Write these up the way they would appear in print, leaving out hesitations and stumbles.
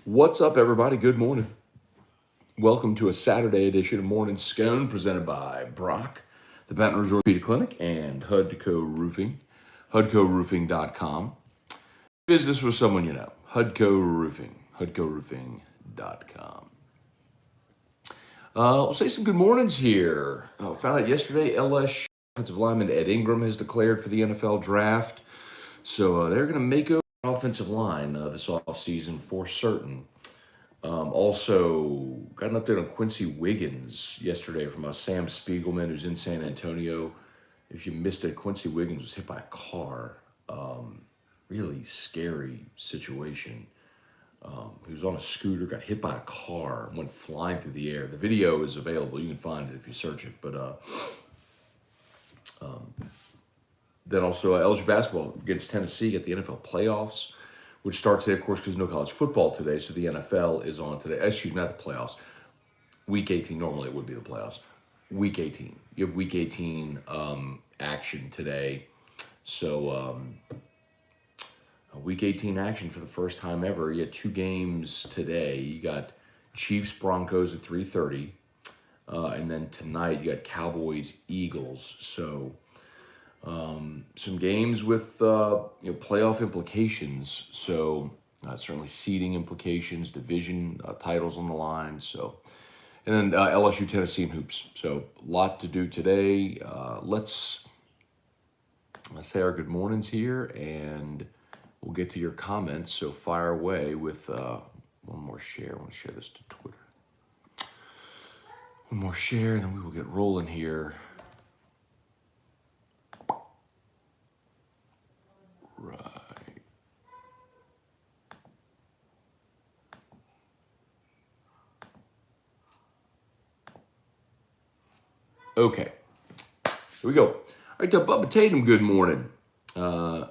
What's up, everybody? Good morning. Welcome to a Saturday edition of Morning Scone presented by Brock, the Baton Rouge Orthopedic Clinic, and Hudco Roofing, hudcoroofing.com. Visit us with someone you know, Hudco Roofing, hudcoroofing.com. We'll say some good mornings here. Found out yesterday, LSU offensive lineman Ed Ingram has declared for the NFL draft. So they're going to make over the offensive line this offseason for certain. Also, got an update on Quincy Wiggins yesterday from Sam Spiegelman, who's in San Antonio. If you missed it, Quincy Wiggins was hit by a car. Really scary situation. He was on a scooter, got hit by a car, went flying through the air. The video is available. You can find it if you search it. But then also LSU basketball against Tennessee at the NFL playoffs, which start today, of course, because no college football today, so the NFL is on today. Excuse me, not the playoffs. Week 18, normally it would be the playoffs. Week 18. You have Week 18 action today. So Week 18 action for the first time ever. You had two games today. You got Chiefs-Broncos at 3:30. And then tonight you got Cowboys-Eagles. So some games with playoff implications, so certainly seeding implications, division titles on the line. So, and then LSU Tennessee and hoops. So a lot to do today. Let's say our good mornings here, and we'll get to your comments. So fire away with one more share. I want to share this to Twitter. One more share, and then we will get rolling here. Right. Okay. Here we go. All right, to Bubba Tatum, good morning. Do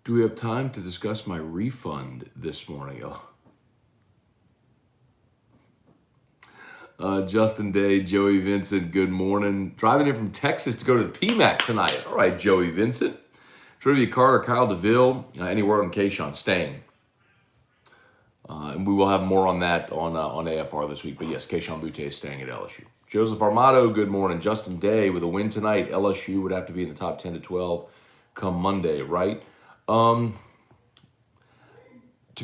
we have time to discuss my refund this morning? Justin Day, Joey Vincent, good morning. Driving in from Texas to go to the PMAC tonight. All right, Joey Vincent. Trivia Carter, Kyle DeVille, any word on Keyshawn staying? And we will have more on that on AFR this week. But yes, Keyshawn Butte is staying at LSU. Joseph Armato, good morning. Justin Day, with a win tonight, LSU would have to be in the top 10 to 12 come Monday, right? To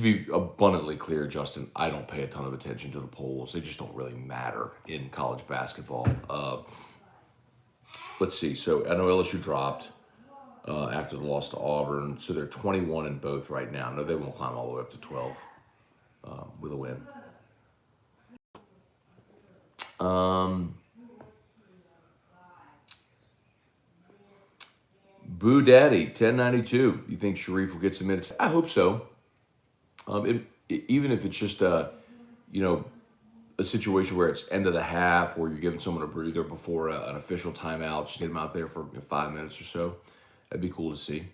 be abundantly clear, Justin, I don't pay a ton of attention to the polls. They just don't really matter in college basketball. Let's see. So I know LSU dropped after the loss to Auburn. So they're 21 in both right now. No, they won't climb all the way up to 12 with a win. Boo Daddy, 1092. You think Sharif will get some minutes? I hope so. Even if it's just a situation where it's end of the half, or you're giving someone a breather before an official timeout, just get them out there for 5 minutes or so. That'd be cool to see.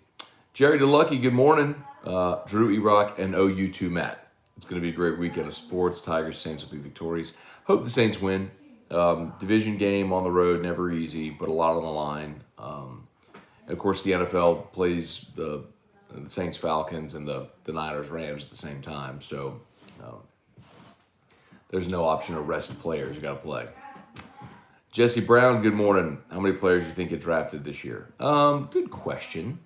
Jerry DeLucky, good morning. Drew E-Rock and OU2 Matt. It's going to be a great weekend of sports. Tigers, Saints will be victorious. Hope the Saints win. Division game on the road, never easy, but a lot on the line. And of course, the NFL plays the Saints, Falcons, and the Niners, Rams at the same time. So there's no option to rest players. You got to play. Jesse Brown, good morning. How many players do you think get drafted this year? Good question.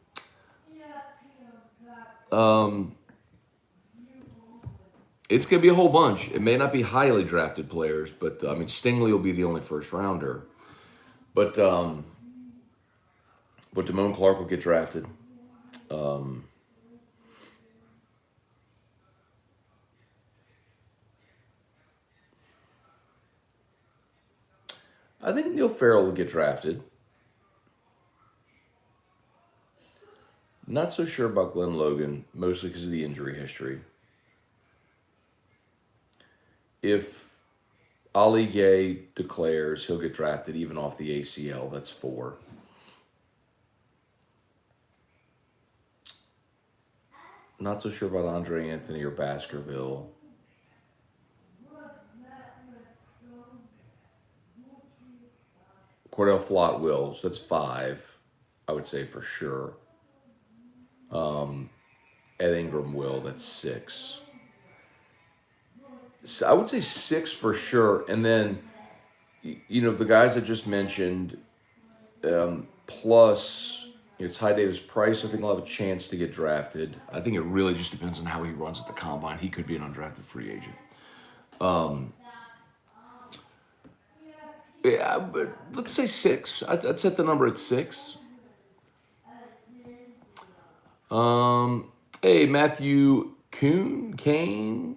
It's going to be a whole bunch. It may not be highly drafted players, but Stingley will be the only first rounder. But Damone Clark will get drafted. I think Neil Farrell will get drafted. Not so sure about Glenn Logan, mostly because of the injury history. If Ali Gay declares, he'll get drafted even off the ACL. That's 4. Not so sure about Andre Anthony or Baskerville. Cordell Flott will, so that's 5, I would say for sure. Ed Ingram will, that's 6. So I would say 6 for sure. And then, the guys I just mentioned, plus it's Ty Davis Price, I think will have a chance to get drafted. I think it really just depends on how he runs at the combine. He could be an undrafted free agent. Yeah, but let's say 6. I'd set the number at 6. Hey, Matthew Quinn?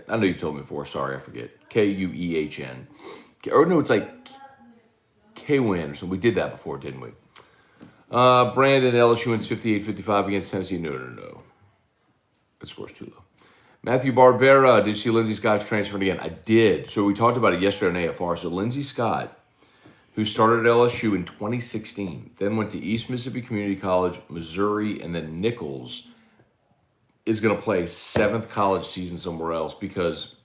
I know you've told me before. Sorry, I forget. Kuehn. Or no, it's like Kwin or something. We did that before, didn't we? Brandon, LSU wins 58-55 against Tennessee. No. That score's too low. Matthew Barbera, did you see Lindsey Scott's transferring again? I did. So we talked about it yesterday on AFR. So Lindsey Scott, who started at LSU in 2016, then went to East Mississippi Community College, Missouri, and then Nichols, is going to play 7th college season somewhere else because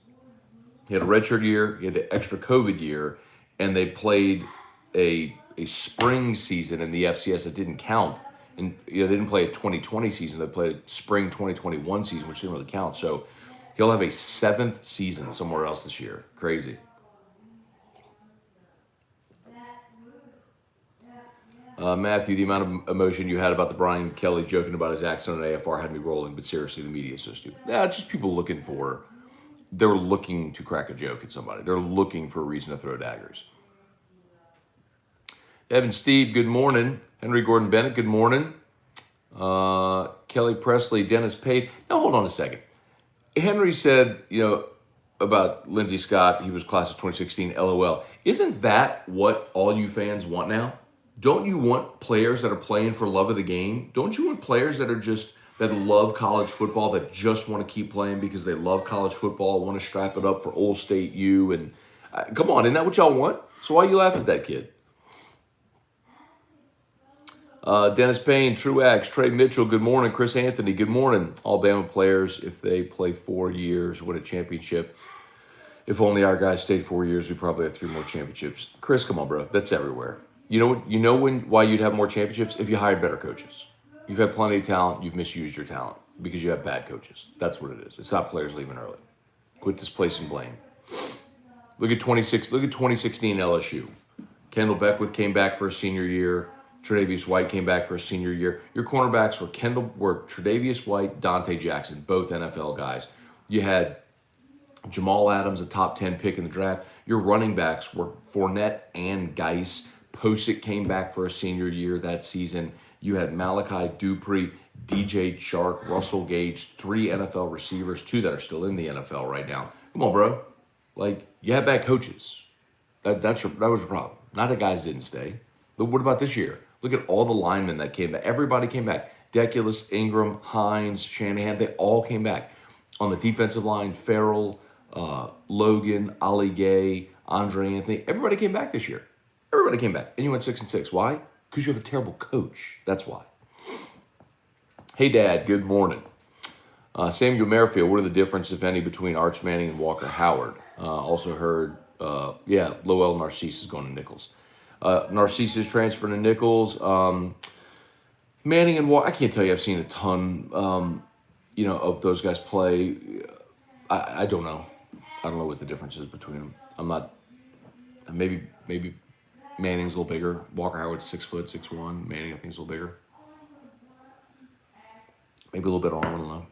he had a redshirt year, he had an extra COVID year, and they played a spring season in the FCS that didn't count. And they didn't play a 2020 season, they played a spring 2021 season, which didn't really count. So he'll have a 7th season somewhere else this year. Crazy. Matthew, the amount of emotion you had about the Brian Kelly joking about his accent on AFR had me rolling, but seriously, the media is so stupid. Yeah, it's just people they're looking to crack a joke at somebody. They're looking for a reason to throw daggers. Evan Steve, good morning. Henry Gordon Bennett, good morning. Kelly Presley, Dennis Pate. Now, hold on a second. Henry said, about Lindsey Scott, he was class of 2016, LOL. Isn't that what all you fans want now? Don't you want players that are playing for love of the game? Don't you want players that love college football, that just want to keep playing because they love college football, want to strap it up for Old State U? And come on, isn't that what y'all want? So why are you laughing at that kid? Dennis Payne, Truax, Trey Mitchell, good morning. Chris Anthony, good morning. Alabama players, if they play 4 years, win a championship. If only our guys stayed 4 years, we probably have 3 more championships. Chris, come on, bro. That's everywhere. Why you'd have more championships? If you hired better coaches. You've had plenty of talent. You've misused your talent because you have bad coaches. That's what it is. It's not players leaving early. Quit displacing blame. Look at 2016 LSU. Kendall Beckwith came back for a senior year. Tre'Davious White came back for a senior year. Your cornerbacks were Tre'Davious White, Dante Jackson, both NFL guys. You had Jamal Adams, a top 10 pick in the draft. Your running backs were Fournette and Geis. Posick came back for a senior year that season. You had Malachi Dupree, DJ Chark, Russell Gage, 3 NFL receivers, 2 that are still in the NFL right now. Come on, bro. You had bad coaches. That was your problem. Not that guys didn't stay. But what about this year? Look at all the linemen that came back. Everybody came back. Deculus, Ingram, Hines, Shanahan, they all came back. On the defensive line, Farrell, Logan, Ali Gay, Andre Anthony, everybody came back this year. Everybody came back. And you went 6-6. Why? Because you have a terrible coach. That's why. Hey, Dad, good morning. Samuel Merrifield, what are the differences, if any, between Arch Manning and Walker Howard? Also heard, Lowell Narcisse is going to Nichols. Narcisse is transferring to Nichols. Manning and Walker, I can't tell you I've seen a ton, of those guys play. I don't know. I don't know what the difference is between them. I'm not, maybe Manning's a little bigger. Walker Howard's 6 foot, 6'1". Manning, I think, is a little bigger. Maybe a little bit on, I don't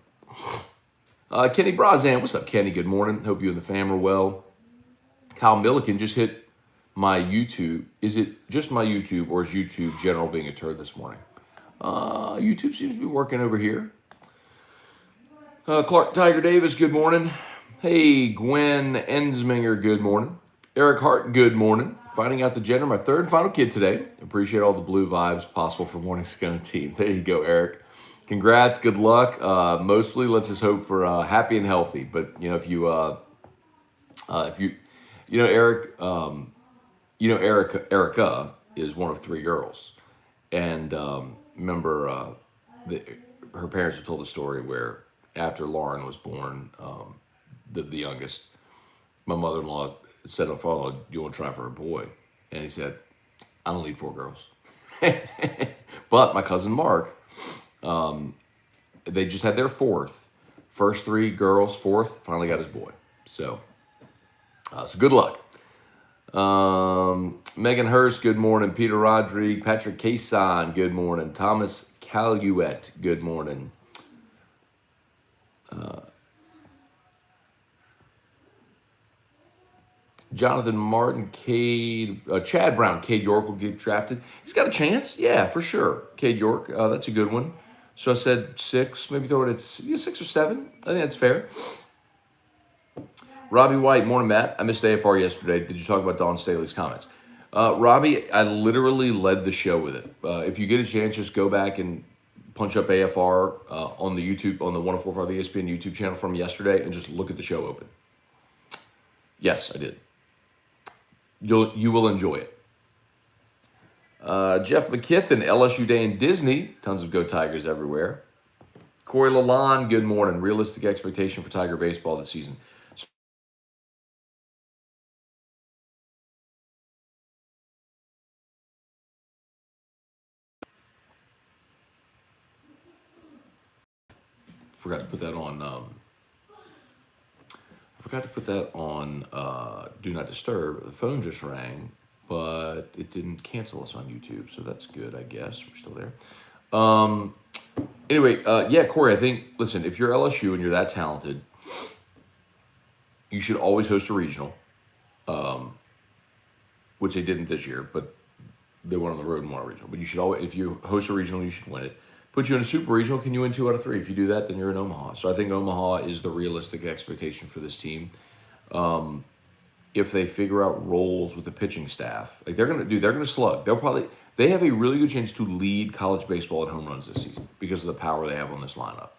know. Kenny Brazan, what's up, Kenny? Good morning. Hope you and the fam are well. Kyle Milliken just hit my YouTube. Is it just my YouTube, or is YouTube general being a turd this morning? YouTube seems to be working over here. Clark Tiger Davis, good morning. Hey, Gwen Ensminger, good morning. Eric Hart, good morning. Finding out the gender, my 3rd and final kid today. Appreciate all the blue vibes possible for Morning Scone team. There you go, Eric. Congrats, good luck. Mostly, let's just hope for happy and healthy. But Erica is one of 3 girls, and remember, her parents have told the story where after Lauren was born, the youngest, my mother-in-law said on phone, "Do you want to try for a boy?" And he said, "I don't need 4 girls." But my cousin Mark, they just had their fourth First 3 girls, fourth, finally got his boy. So good luck. Megan Hurst, good morning. Peter Rodrigue, Patrick Cason, good morning. Thomas Caluet, good morning. Jonathan Martin, Chad Brown, Cade York will get drafted. He's got a chance, yeah, for sure. Cade York, that's a good one. So I said 6, maybe throw it at 6 or 7. I think that's fair. Robbie White, morning, Matt. I missed AFR yesterday. Did you talk about Don Staley's comments? Robbie, I literally led the show with it. If you get a chance, just go back and punch up AFR on the YouTube, on the 104.5 ESPN YouTube channel from yesterday, and just look at the show open. Yes, I did. You will enjoy it. Jeff McKithen, LSU Day in Disney. Tons of Go Tigers everywhere. Corey Lalonde, good morning. Realistic expectation for Tiger baseball this season. Forgot to put that on Do Not Disturb. The phone just rang, but it didn't cancel us on YouTube, so that's good, I guess. We're still there. Anyway, yeah, Corey, I think, listen, if you're LSU and you're that talented, you should always host a regional, which they didn't this year, but they went on the road and won a regional. But you should always, if you host a regional, you should win it. Put you in a super regional, can you win 2 out of 3? If you do that, then you're in Omaha. So I think Omaha is the realistic expectation for this team. If they figure out roles with the pitching staff, like they're gonna slug. They have a really good chance to lead college baseball in home runs this season because of the power they have in this lineup.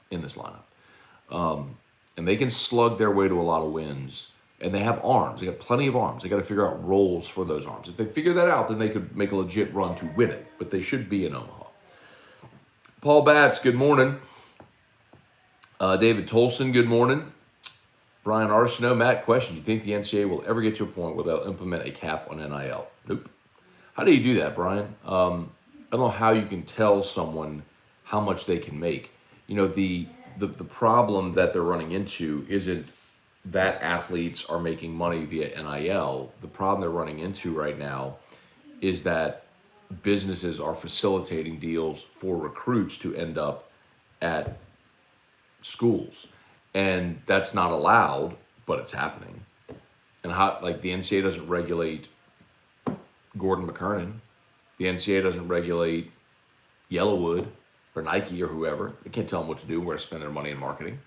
And they can slug their way to a lot of wins. And they have arms. They got plenty of arms. They got to figure out roles for those arms. If they figure that out, then they could make a legit run to win it. But they should be in Omaha. Paul Batts, good morning. David Tolson, good morning. Brian Arsenault, Matt, question. Do you think the NCAA will ever get to a point where they'll implement a cap on NIL? Nope. How do you do that, Brian? I don't know how you can tell someone how much they can make. You know, the problem that they're running into isn't that athletes are making money via NIL. The problem they're running into right now is that businesses are facilitating deals for recruits to end up at schools. And that's not allowed, but it's happening. And how, like, the NCAA doesn't regulate Gordon McKernan. The NCAA doesn't regulate Yellowwood or Nike or whoever. They can't tell them what to do, where to spend their money in marketing.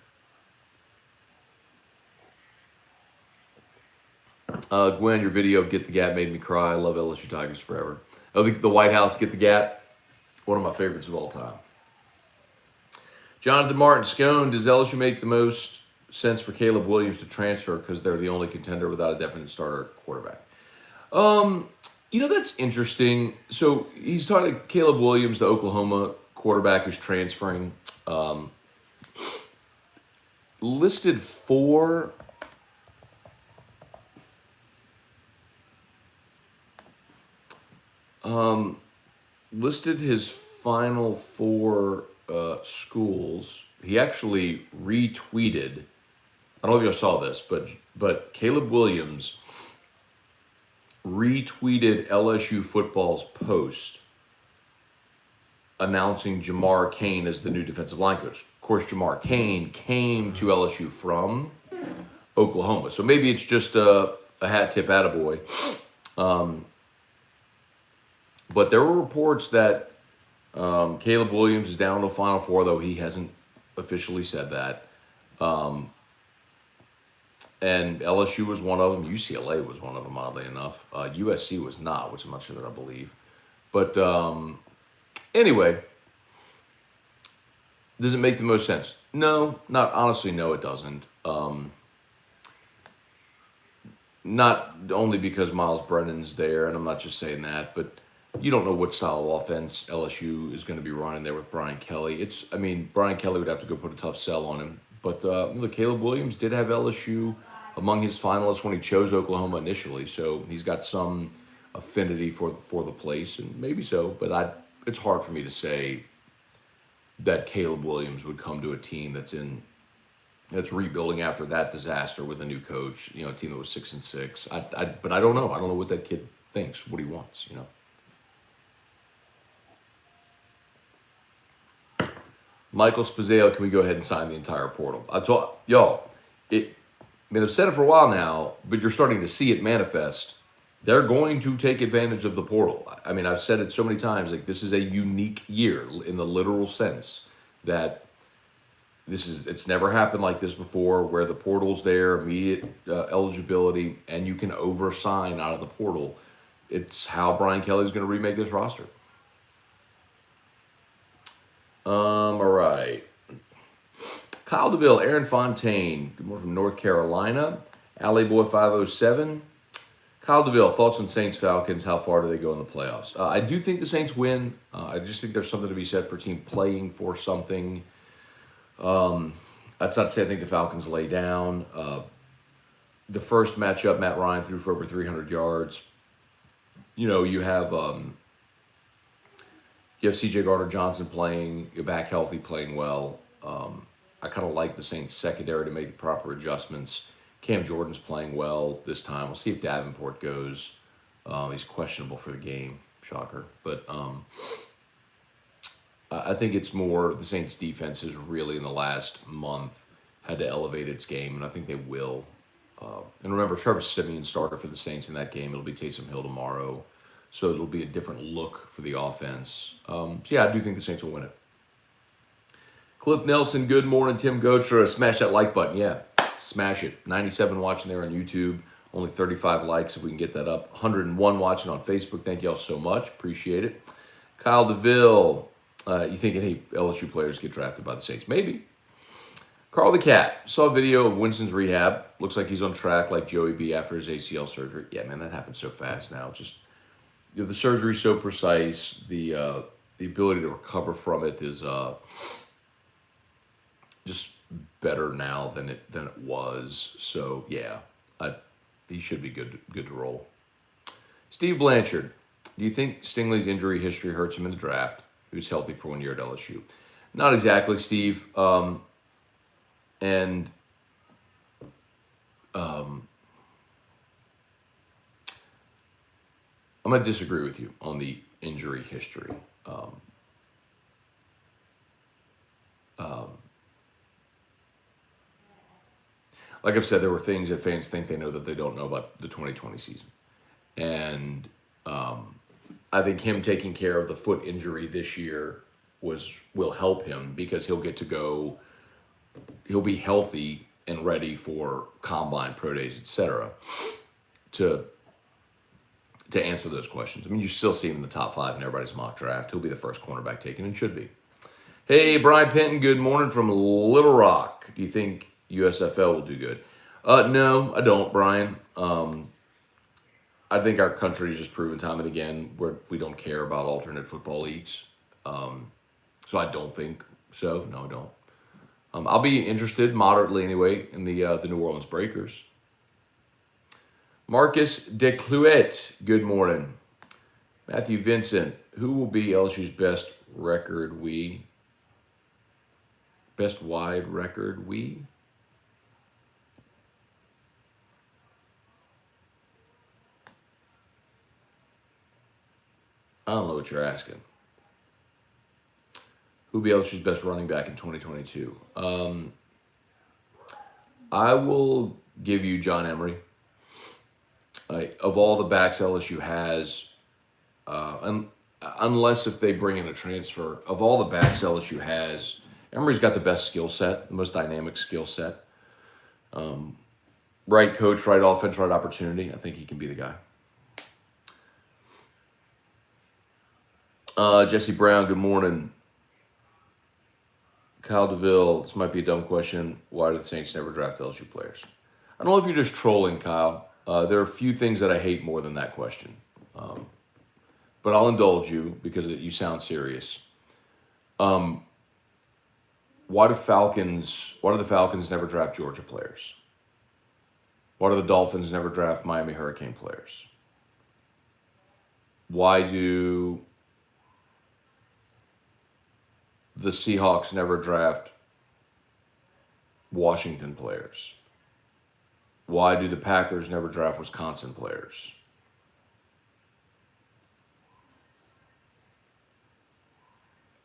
Gwen, your video of Get the Gat made me cry. I love LSU Tigers forever. I think the White House, Get the Gat, one of my favorites of all time. Jonathan Martin, Scone, does LSU make the most sense for Caleb Williams to transfer because they're the only contender without a definite starter quarterback? You know, that's interesting. So he's talking to Caleb Williams, the Oklahoma quarterback who's transferring. Listed for... listed his final 4 schools. He actually retweeted. I don't know if you saw this, but Caleb Williams retweeted LSU football's post announcing Jamar Cain as the new defensive line coach. Of course, Jamar Cain came to LSU from Oklahoma, so maybe it's just a hat tip attaboy. But there were reports that Caleb Williams is down to the Final Four, though he hasn't officially said that. And LSU was one of them. UCLA was one of them, oddly enough. USC was not, which I'm not sure that I believe. But anyway, does it make the most sense? No, honestly, no, it doesn't. Not only because Miles Brennan's there, and I'm not just saying that, but you don't know what style of offense LSU is going to be running there with Brian Kelly. Brian Kelly would have to go put a tough sell on him. But look, Caleb Williams did have LSU among his finalists when he chose Oklahoma initially, so he's got some affinity for the place, and maybe so. But it's hard for me to say that Caleb Williams would come to a team that's in that's rebuilding after that disaster with a new coach. A team that was 6-6. But I don't know. I don't know what that kid thinks, what he wants. Michael Spazale, can we go ahead and sign the entire portal? I told y'all, I've said it for a while now, but you're starting to see it manifest. They're going to take advantage of the portal. I've said it so many times. Like, this is a unique year in the literal sense that it's never happened like this before, where the portal's there, immediate eligibility, and you can oversign out of the portal. It's how Brian Kelly's going to remake this roster. All right. Kyle DeVille, Aaron Fontaine, good morning from North Carolina. Alley Boy 507. Kyle DeVille, thoughts on Saints Falcons? How far do they go in the playoffs? I do think the Saints win. I just think there's something to be said for a team playing for something. That's not to say I think the Falcons lay down. The first matchup, Matt Ryan threw for over 300 yards. You have C.J. Gardner-Johnson playing, you're back healthy, playing well. I kind of like the Saints secondary to make the proper adjustments. Cam Jordan's playing well this time. We'll see if Davenport goes. He's questionable for the game. Shocker. But I think it's more the Saints defense has really in the last month had to elevate its game, and I think they will. And remember, Trevor Siemian started for the Saints in that game. It'll be Taysom Hill tomorrow. So it'll be a different look for the offense. So yeah, I do think the Saints will win it. Cliff Nelson, good morning. Tim Gotra, smash that like button. Yeah, smash it. 97 watching there on YouTube. Only 35 likes if we can get that up. 101 watching on Facebook. Thank you all so much. Appreciate it. Kyle DeVille, you thinking, hey, LSU players get drafted by the Saints? Maybe. Carl the Cat, saw a video of Winston's rehab. Looks like he's on track like Joey B after his ACL surgery. Yeah, man, that happens so fast now. Just the surgery's so precise. The ability to recover from it is just better now than it was. So yeah, he should be good to roll. Steve Blanchard, do you think Stingley's injury history hurts him in the draft? He was healthy for 1 year at LSU. Not exactly, Steve. I'm going to disagree with you on the injury history. Like I've said, there were things that fans think they know that they don't know about the 2020 season. And I think him taking care of the foot injury this year will help him because he'll get to go, he'll be healthy and ready for combine, pro days, etc. to answer those questions. You still see him in the top 5 in everybody's mock draft. He'll be the first cornerback taken and should be. Hey, Brian Penton, good morning from Little Rock. Do you think USFL will do good? No, I don't, Brian. I think our country's just proven time and again we don't care about alternate football leagues. So I don't think so. No, I don't. I'll be interested moderately anyway in the New Orleans Breakers. Marcus DeCluet, good morning. Matthew Vincent, who will be LSU's best wide record? I don't know what you're asking. Who will be LSU's best running back in 2022? I will give you John Emery. Of all the backs LSU has, unless if they bring in a transfer, of all the backs LSU has, Emery's got the best skill set, the most dynamic skill set. Right coach, right offense, right opportunity. I think he can be the guy. Jesse Brown, good morning. Kyle DeVille, this might be a dumb question. Why do the Saints never draft LSU players? I don't know if you're just trolling, Kyle. There are a few things that I hate more than that question. But I'll indulge you because you sound serious. Why do the Falcons never draft Georgia players? Why do the Dolphins never draft Miami Hurricane players? Why do the Seahawks never draft Washington players? Why do the Packers never draft Wisconsin players?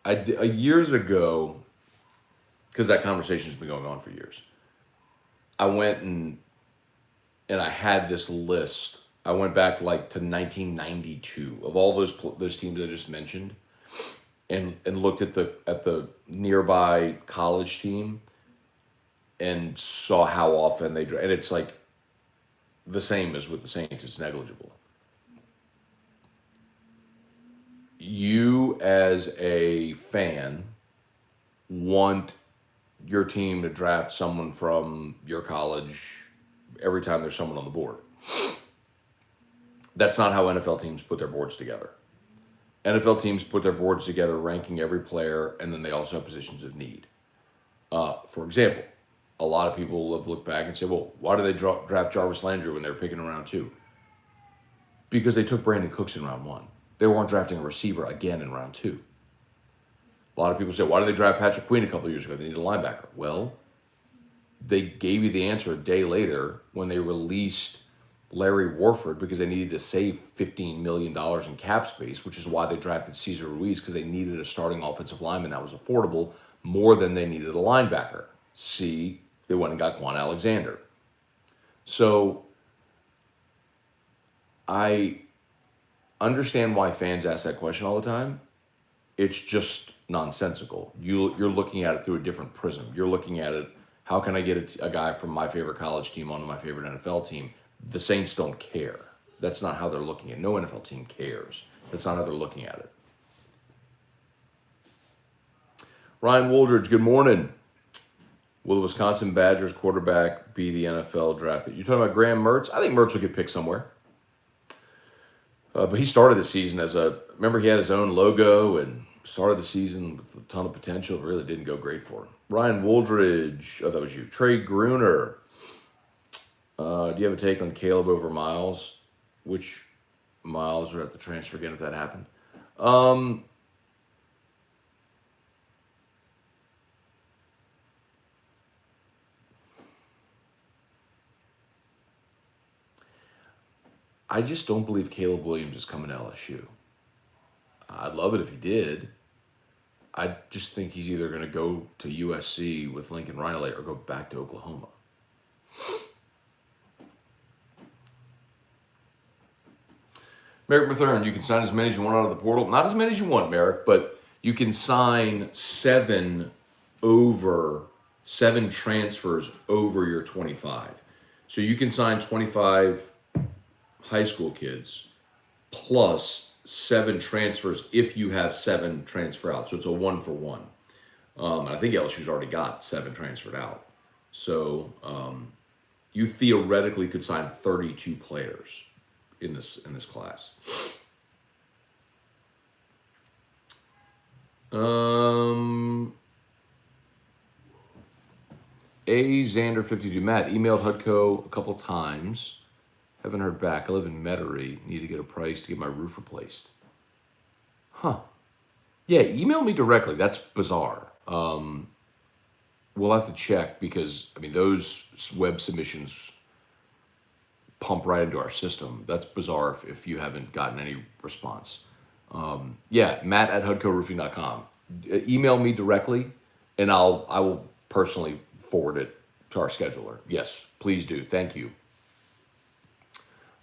Years ago, because that conversation's been going on for years, I went and I had this list. I went back to 1992 of all those teams I just mentioned, and looked at the nearby college team and saw how often they draft. And it's like the same as with the Saints. It's negligible. You as a fan want your team to draft someone from your college every time there's someone on the board. That's not how NFL teams put their boards together. NFL teams put their boards together ranking every player, and then they also have positions of need. For example, a lot of people have looked back and said, well, why did they draft Jarvis Landry when they were picking in round 2? Because they took Brandon Cooks in round 1. They weren't drafting a receiver again in round 2. A lot of people say, why did they draft Patrick Queen a couple of years ago? They needed a linebacker. Well, they gave you the answer a day later when they released Larry Warford because they needed to save $15 million in cap space, which is why they drafted Cesar Ruiz, because they needed a starting offensive lineman that was affordable more than they needed a linebacker. See, they went and got Quan Alexander. So I understand why fans ask that question all the time. It's just nonsensical. You're looking at it through a different prism. You're looking at it, how can I get a guy from my favorite college team onto my favorite NFL team? The Saints don't care. That's not how they're looking at it. No NFL team cares. That's not how they're looking at it. Ryan Woldridge, good morning. Will the Wisconsin Badgers quarterback be the NFL drafted? You're talking about Graham Mertz? I think Mertz will get picked somewhere. But he started the season remember he had his own logo and started the season with a ton of potential. It really didn't go great for him. Ryan Woldridge, that was you. Trey Gruner. Do you have a take on Caleb over Miles? Which Miles would have to transfer again if that happened? I just don't believe Caleb Williams is coming to LSU. I'd love it if he did. I just think he's either going to go to USC with Lincoln Riley or go back to Oklahoma. Merrick Mathern, you can sign as many as you want out of the portal. Not as many as you want, Merrick, but you can sign 7 transfers over your 25. So you can sign 25 high school kids plus 7 transfers if you have 7 transfer out. So it's a 1-for-1. I think LSU's already got 7 transferred out. So you theoretically could sign 32 players in this class. Xander52 Matt emailed Hudco a couple times. Haven't heard back. I live in Metairie. Need to get a price to get my roof replaced. Huh. Yeah, email me directly. That's bizarre. We'll have to check because, those web submissions pump right into our system. That's bizarre if you haven't gotten any response. Matt at hudcoroofing.com. Email me directly, and I will personally forward it to our scheduler. Yes, please do. Thank you.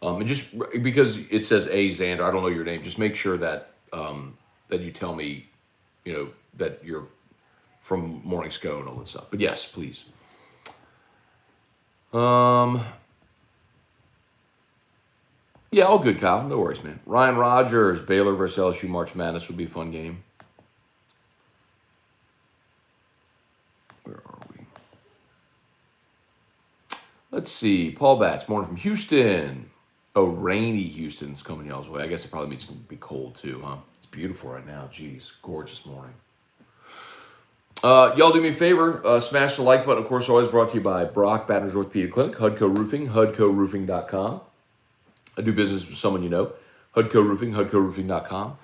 And just because it says Xander, I don't know your name. Just make sure that that you tell me, that you're from Morning Scone and all that stuff. But yes, please. Yeah, all good, Kyle. No worries, man. Ryan Rogers, Baylor versus LSU March Madness would be a fun game. Where are we? Let's see. Paul Batts, morning from Houston. Oh, rainy Houston's coming y'all's way. I guess it probably means it's going to be cold too, huh? It's beautiful right now. Jeez, gorgeous morning. Y'all do me a favor. Smash the like button. Of course, always brought to you by Brock Batters Orthopedic Clinic, Hudco Roofing, hudcoroofing.com. I do business with someone you know. Hudco Roofing, hudcoroofing.com.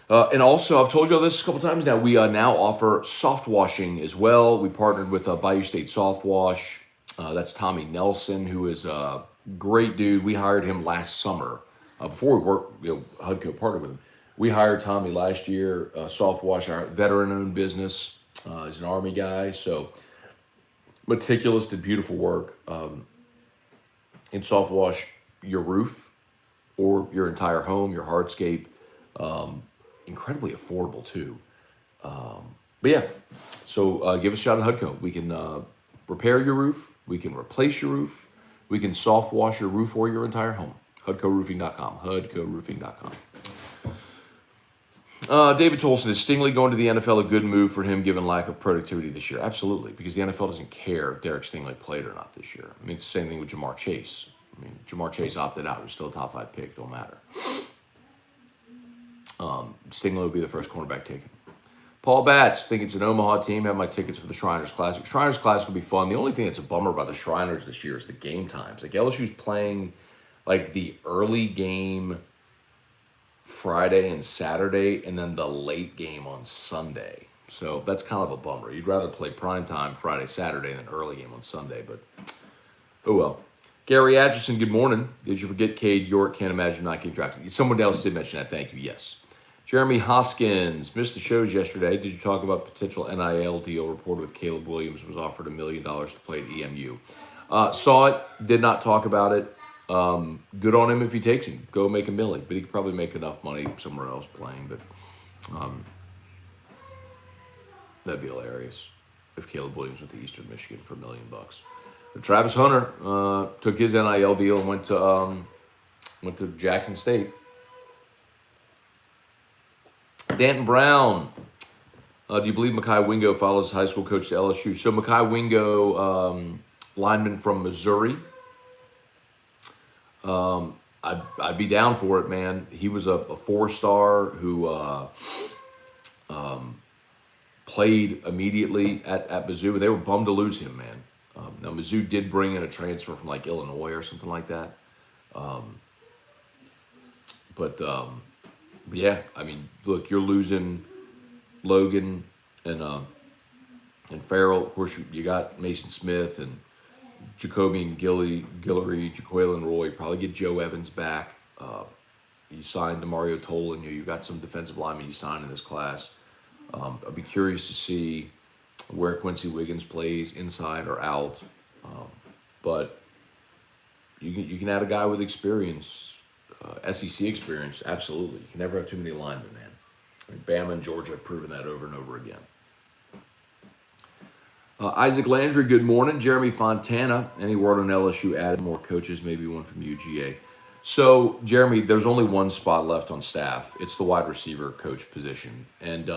And also, I've told you all this a couple times now. We now offer soft washing as well. We partnered with Bayou State Soft Wash. That's Tommy Nelson, who is a great dude. We hired him last summer before we worked. Hudco partnered with him. We hired Tommy last year. Soft Wash, our veteran-owned business. He's an Army guy, so meticulous, did beautiful work. In soft wash your roof or your entire home, your hardscape. Incredibly affordable too. But yeah, so give us a shot at Hudco. We can repair your roof. We can replace your roof. We can soft wash your roof or your entire home. HudcoRoofing.com. HudcoRoofing.com. David Tolson, is Stingley going to the NFL a good move for him given lack of productivity this year? Absolutely, because the NFL doesn't care if Derek Stingley played or not this year. I mean, it's the same thing with Jamar Chase. I mean, Jamar Chase opted out. He's still a top 5 pick. Don't matter. Stingley will be the first cornerback taken. Paul Batts, think it's an Omaha team. Have my tickets for the Shriners Classic. Shriners Classic will be fun. The only thing that's a bummer about the Shriners this year is the game times. Like LSU's playing like the early game Friday and Saturday, and then the late game on Sunday. So that's kind of a bummer. You'd rather play primetime Friday, Saturday than early game on Sunday, but oh well. Gary Atchison, good morning. Did you forget Cade York? Can't imagine not getting drafted. Someone else did mention that. Thank you. Yes. Jeremy Hoskins, missed the shows yesterday. Did you talk about potential NIL deal reported with Caleb Williams was offered $1 million to play at EMU? Saw it, did not talk about it. Good on him if he takes him. Go make $1 million, but he could probably make enough money somewhere else playing. But that'd be hilarious if Caleb Williams went to Eastern Michigan for $1 million. But Travis Hunter took his NIL deal and went to Jackson State. Danton Brown, do you believe Mekhi Wingo follows high school coach to LSU? So Mekhi Wingo, lineman from Missouri. I'd be down for it, man. He was a 4-star who played immediately at Mizzou, and they were bummed to lose him, man. Now Mizzou did bring in a transfer from like Illinois or something like that. But yeah, I mean, look, you're losing Logan and Farrell. Of course, you got Mason Smith and Jacoby and Guillory, Jaquelin Roy. Probably get Joe Evans back. You signed DeMario Tolan. You got some defensive linemen you signed in this class. I'd be curious to see where Quincy Wiggins plays, inside or out. But you can add a guy with experience. SEC experience, absolutely. You can never have too many linemen, man. I mean, Bama and Georgia have proven that over and over again. Isaac Landry, good morning. Jeremy Fontana, any word on LSU added more coaches, maybe one from UGA? So, Jeremy, there's only one spot left on staff. It's the wide receiver coach position. And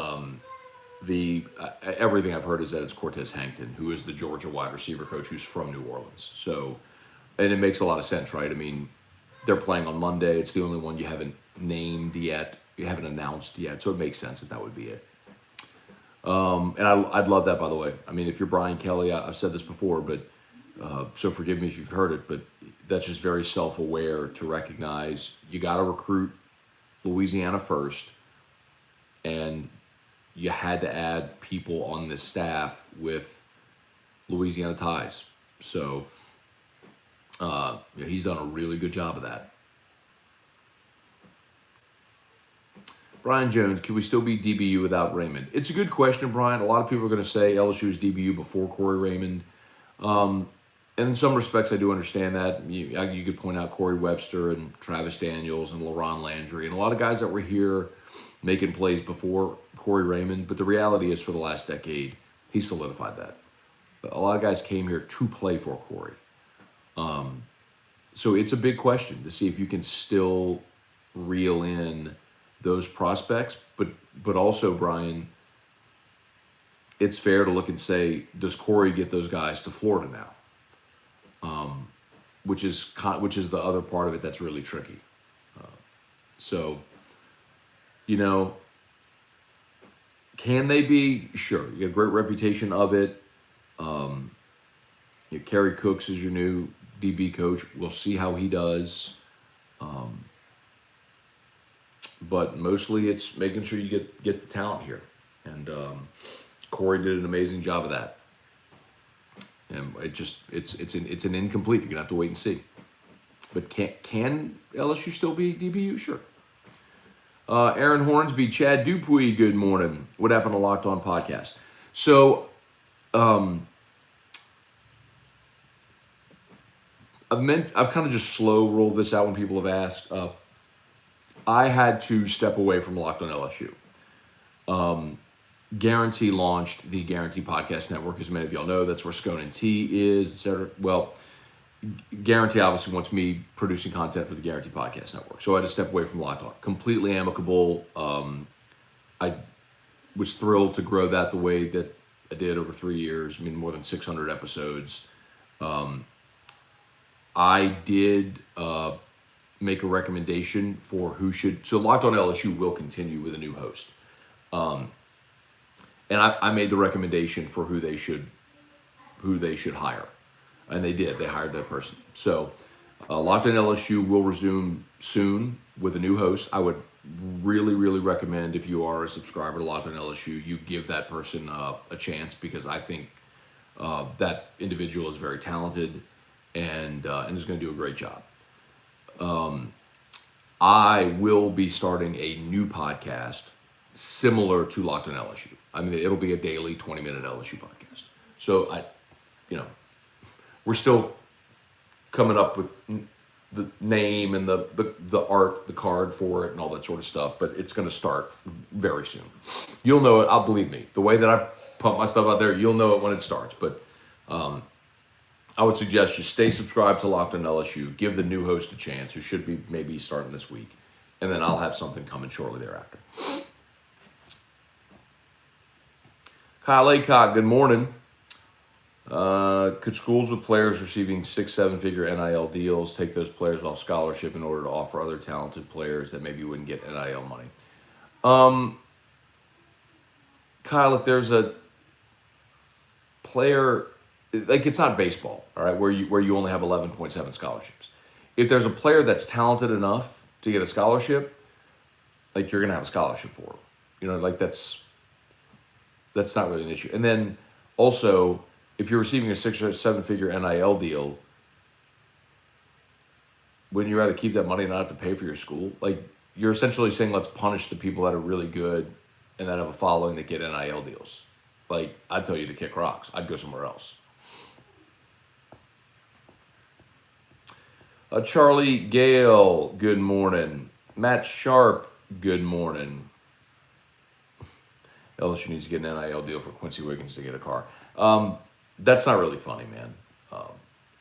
everything I've heard is that it's Cortez Hankton, who is the Georgia wide receiver coach who's from New Orleans. So, and it makes a lot of sense, right? I mean, they're playing on Monday. It's the only one you haven't named yet. You haven't announced yet. So it makes sense that would be it. And I'd love that, by the way. I mean, if you're Brian Kelly, I've said this before, but so forgive me if you've heard it, but that's just very self-aware to recognize you got to recruit Louisiana first, and you had to add people on this staff with Louisiana ties. So he's done a really good job of that. Brian Jones, can we still be DBU without Raymond? It's a good question, Brian. A lot of people are going to say LSU is DBU before Corey Raymond. And in some respects, I do understand that. You could point out Corey Webster and Travis Daniels and LaRon Landry and a lot of guys that were here making plays before Corey Raymond. But the reality is for the last decade, he solidified that. A lot of guys came here to play for Corey. So it's a big question to see if you can still reel in those prospects, but also, Brian, it's fair to look and say, does Corey get those guys to Florida now? Which is the other part of it that's really tricky. So, can they be? Sure, you get a great reputation of it. Kerry Cooks is your new DB coach. We'll see how he does. but mostly it's making sure you get the talent here. And Corey did an amazing job of that. And it's an incomplete. You're gonna have to wait and see. But can LSU still be DBU? Sure. Aaron Hornsby, Chad Dupuy, good morning. What happened to Locked On Podcast? So, I've kind of just slow rolled this out when people have asked. I had to step away from Locked On LSU. Guarantee launched the Guarantee Podcast Network, as many of y'all know. That's where Scone and T is, etc. Well, Guarantee obviously wants me producing content for the Guarantee Podcast Network, so I had to step away from Locked On. Completely amicable. I was thrilled to grow that the way that I did over 3 years. I mean, more than 600 episodes. I did make a recommendation for who should. So Locked On LSU will continue with a new host, and I made the recommendation for who they should hire, and they did. They hired that person. So Locked On LSU will resume soon with a new host. I would really, really recommend, if you are a subscriber to Locked On LSU, you give that person a chance, because I think that individual is very talented and is going to do a great job. I will be starting a new podcast similar to Locked On LSU. I mean, it'll be a daily 20-minute LSU podcast. So we're still coming up with the name and the art, the card for it, and all that sort of stuff. But it's going to start very soon. You'll know it. I'll believe me. The way that I pump my stuff out there, you'll know it when it starts. But I would suggest you stay subscribed to Locked On LSU. Give the new host a chance, who should be maybe starting this week, and then I'll have something coming shortly thereafter. Kyle Aycock, good morning. Could schools with players receiving 6-7-figure NIL deals take those players off scholarship in order to offer other talented players that maybe wouldn't get NIL money? Kyle, if there's a player, like, it's not baseball, all right, where you only have 11.7 scholarships. If there's a player that's talented enough to get a scholarship, like, you're gonna have a scholarship for them. Like, that's not really an issue. And then also, if you're receiving a 6 or 7-figure NIL deal, wouldn't you rather keep that money and not have to pay for your school? Like, you're essentially saying, let's punish the people that are really good and that have a following that get NIL deals. Like, I'd tell you to kick rocks. I'd go somewhere else. Charlie Gale, good morning. Matt Sharp, good morning. LSU needs to get an NIL deal for Quincy Wiggins to get a car. That's not really funny, man.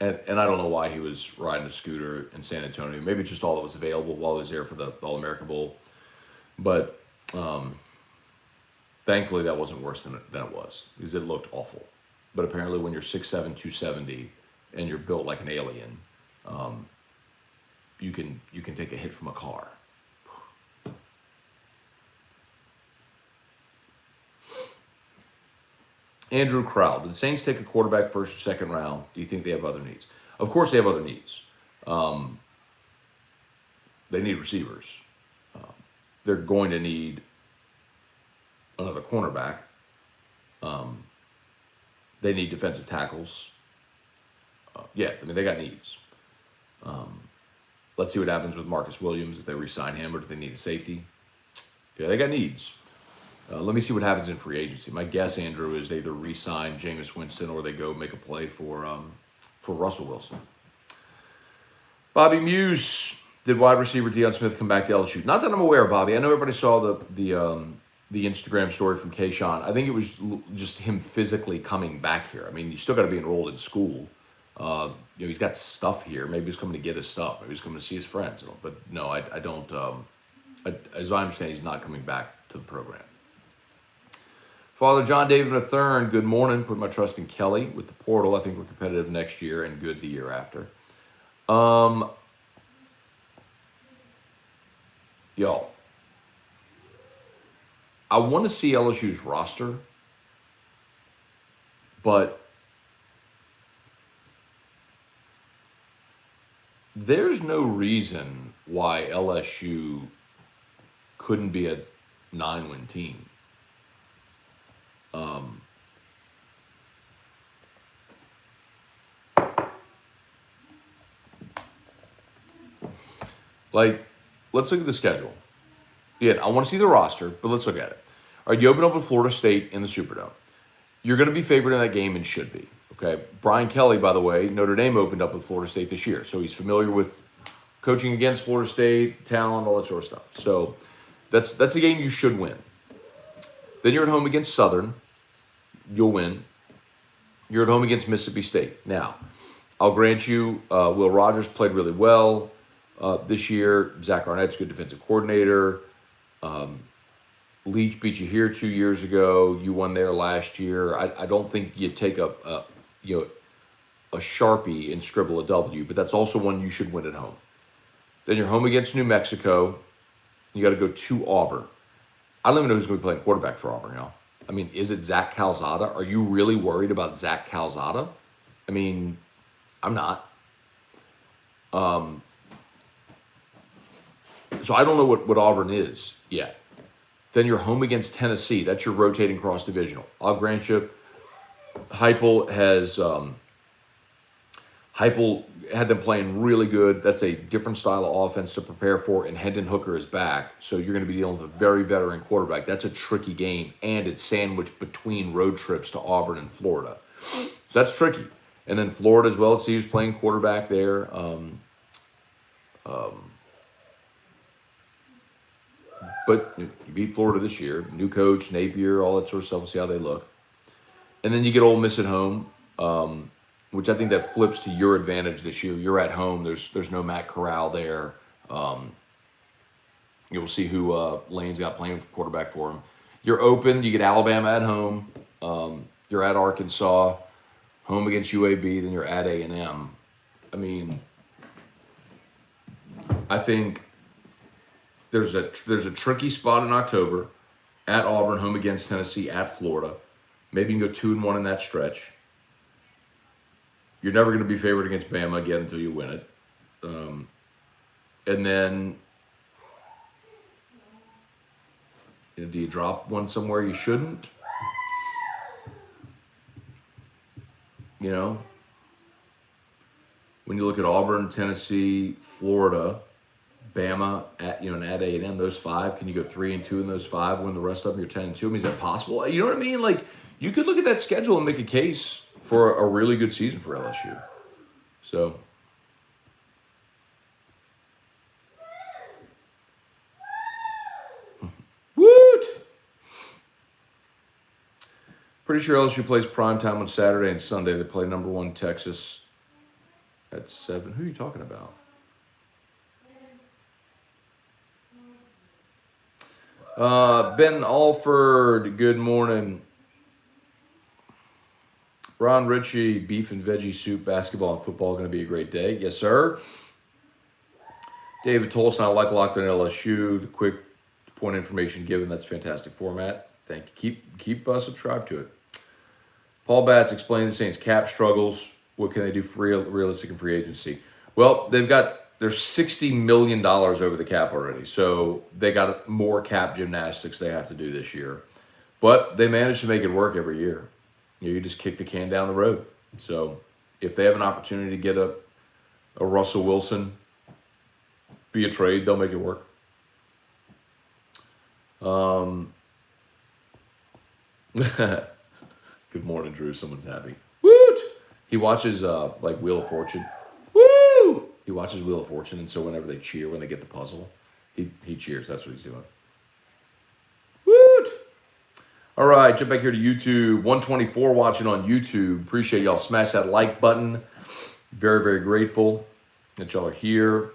And I don't know why he was riding a scooter in San Antonio. Maybe it's just all that was available while he was there for the All-America Bowl. But thankfully that wasn't worse than it was, because it looked awful. But apparently when you're 6'7", 270, and you're built like an alien, you can take a hit from a car. Andrew Crowell, did the Saints take a quarterback first or second round? Do you think they have other needs? Of course they have other needs. They need receivers. They're going to need another cornerback. They need defensive tackles. They got needs. Let's see what happens with Marcus Williams, if they re-sign him, or do they need a safety? Yeah, they got needs. Let me see what happens in free agency. My guess, Andrew, is they either re-sign Jameis Winston or they go make a play for Russell Wilson. Bobby Muse, did wide receiver Deion Smith come back to LSU? Not that I'm aware of, Bobby. I know everybody saw the Instagram story from Kayshawn. I think it was just him physically coming back here. I mean, you still got to be enrolled in school. He's got stuff here. Maybe he's coming to get his stuff. Maybe he's coming to see his friends. But no, I don't. As I understand, he's not coming back to the program. Father John David III, good morning. Put my trust in Kelly with the portal. I think we're competitive next year and good the year after. Y'all, I want to see LSU's roster, but there's no reason why LSU couldn't be a 9-win team. Let's look at the schedule. Yeah, I want to see the roster, but let's look at it. All right, you open up with Florida State in the Superdome. You're going to be favored in that game and should be. Okay, Brian Kelly, by the way, Notre Dame opened up with Florida State this year, so he's familiar with coaching against Florida State, talent, all that sort of stuff. So that's a game you should win. Then you're at home against Southern. You'll win. You're at home against Mississippi State. Now, I'll grant you, Will Rogers played really well this year. Zach Arnett's a good defensive coordinator. Leach beat you here 2 years ago. You won there last year. I don't think you take a Sharpie and scribble a W, but that's also one you should win at home. Then you're home against New Mexico. You got to go to Auburn. I don't even know who's going to be playing quarterback for Auburn now. I mean, is it Zach Calzada? Are you really worried about Zach Calzada? I mean, I'm not. So I don't know what Auburn is yet. Then you're home against Tennessee. That's your rotating cross-divisional. I'll grant you, Heupel had them playing really good. That's a different style of offense to prepare for, and Hendon Hooker is back. So you're going to be dealing with a very veteran quarterback. That's a tricky game, and it's sandwiched between road trips to Auburn and Florida. So that's tricky. And then Florida as well. Let's see who's playing quarterback there. But you beat Florida this year. New coach, Napier, all that sort of stuff. We'll see how they look. And then you get Ole Miss at home, which I think that flips to your advantage this year. You're at home. There's no Matt Corral there. You'll see who Lane's got playing quarterback for him. You're open. You get Alabama at home. You're at Arkansas, home against UAB. Then you're at A&M. I mean, I think there's a tricky spot in October at Auburn, home against Tennessee, at Florida. Maybe you can go 2-1 in that stretch. You're never going to be favored against Bama again until you win it. And then, do you drop one somewhere you shouldn't? You know? When you look at Auburn, Tennessee, Florida, Bama, and at A&M, those five, can you go 3-2 in those five, win the rest of them, you're 10-2? I mean, is that possible? You know what I mean? Like, you could look at that schedule and make a case for a really good season for LSU. So, woot! Pretty sure LSU plays primetime on Saturday and Sunday. They play number 1 Texas at 7. Who are you talking about? Ben Alford, good morning. Ron Ritchie, beef and veggie soup, basketball and football, going to be a great day. Yes, sir. David Tolson, I like Locked On LSU. The quick point information given, that's fantastic format. Thank you. Keep subscribed to it. Paul Batts explaining the Saints' cap struggles. What can they do for realistic and free agency? Well, there's $60 million over the cap already. So they got more cap gymnastics they have to do this year. But they managed to make it work every year. You just kick the can down the road. So if they have an opportunity to get a Russell Wilson via trade, they'll make it work. Good morning, Drew. Someone's happy. Woot! He watches Wheel of Fortune. Woo! He watches Wheel of Fortune, and so whenever they cheer when they get the puzzle, he cheers. That's what he's doing. Woot! All right, jump back here to YouTube. 124 watching on YouTube. Appreciate y'all. Smash that like button. Very, very grateful that y'all are here.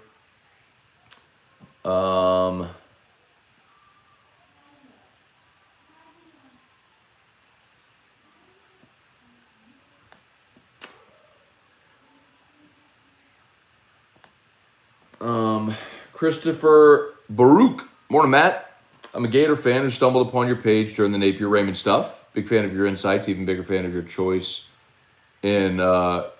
Christopher Baruch. Morning, Matt. I'm a Gator fan who stumbled upon your page during the Napier Raymond stuff. Big fan of your insights, even bigger fan of your choice in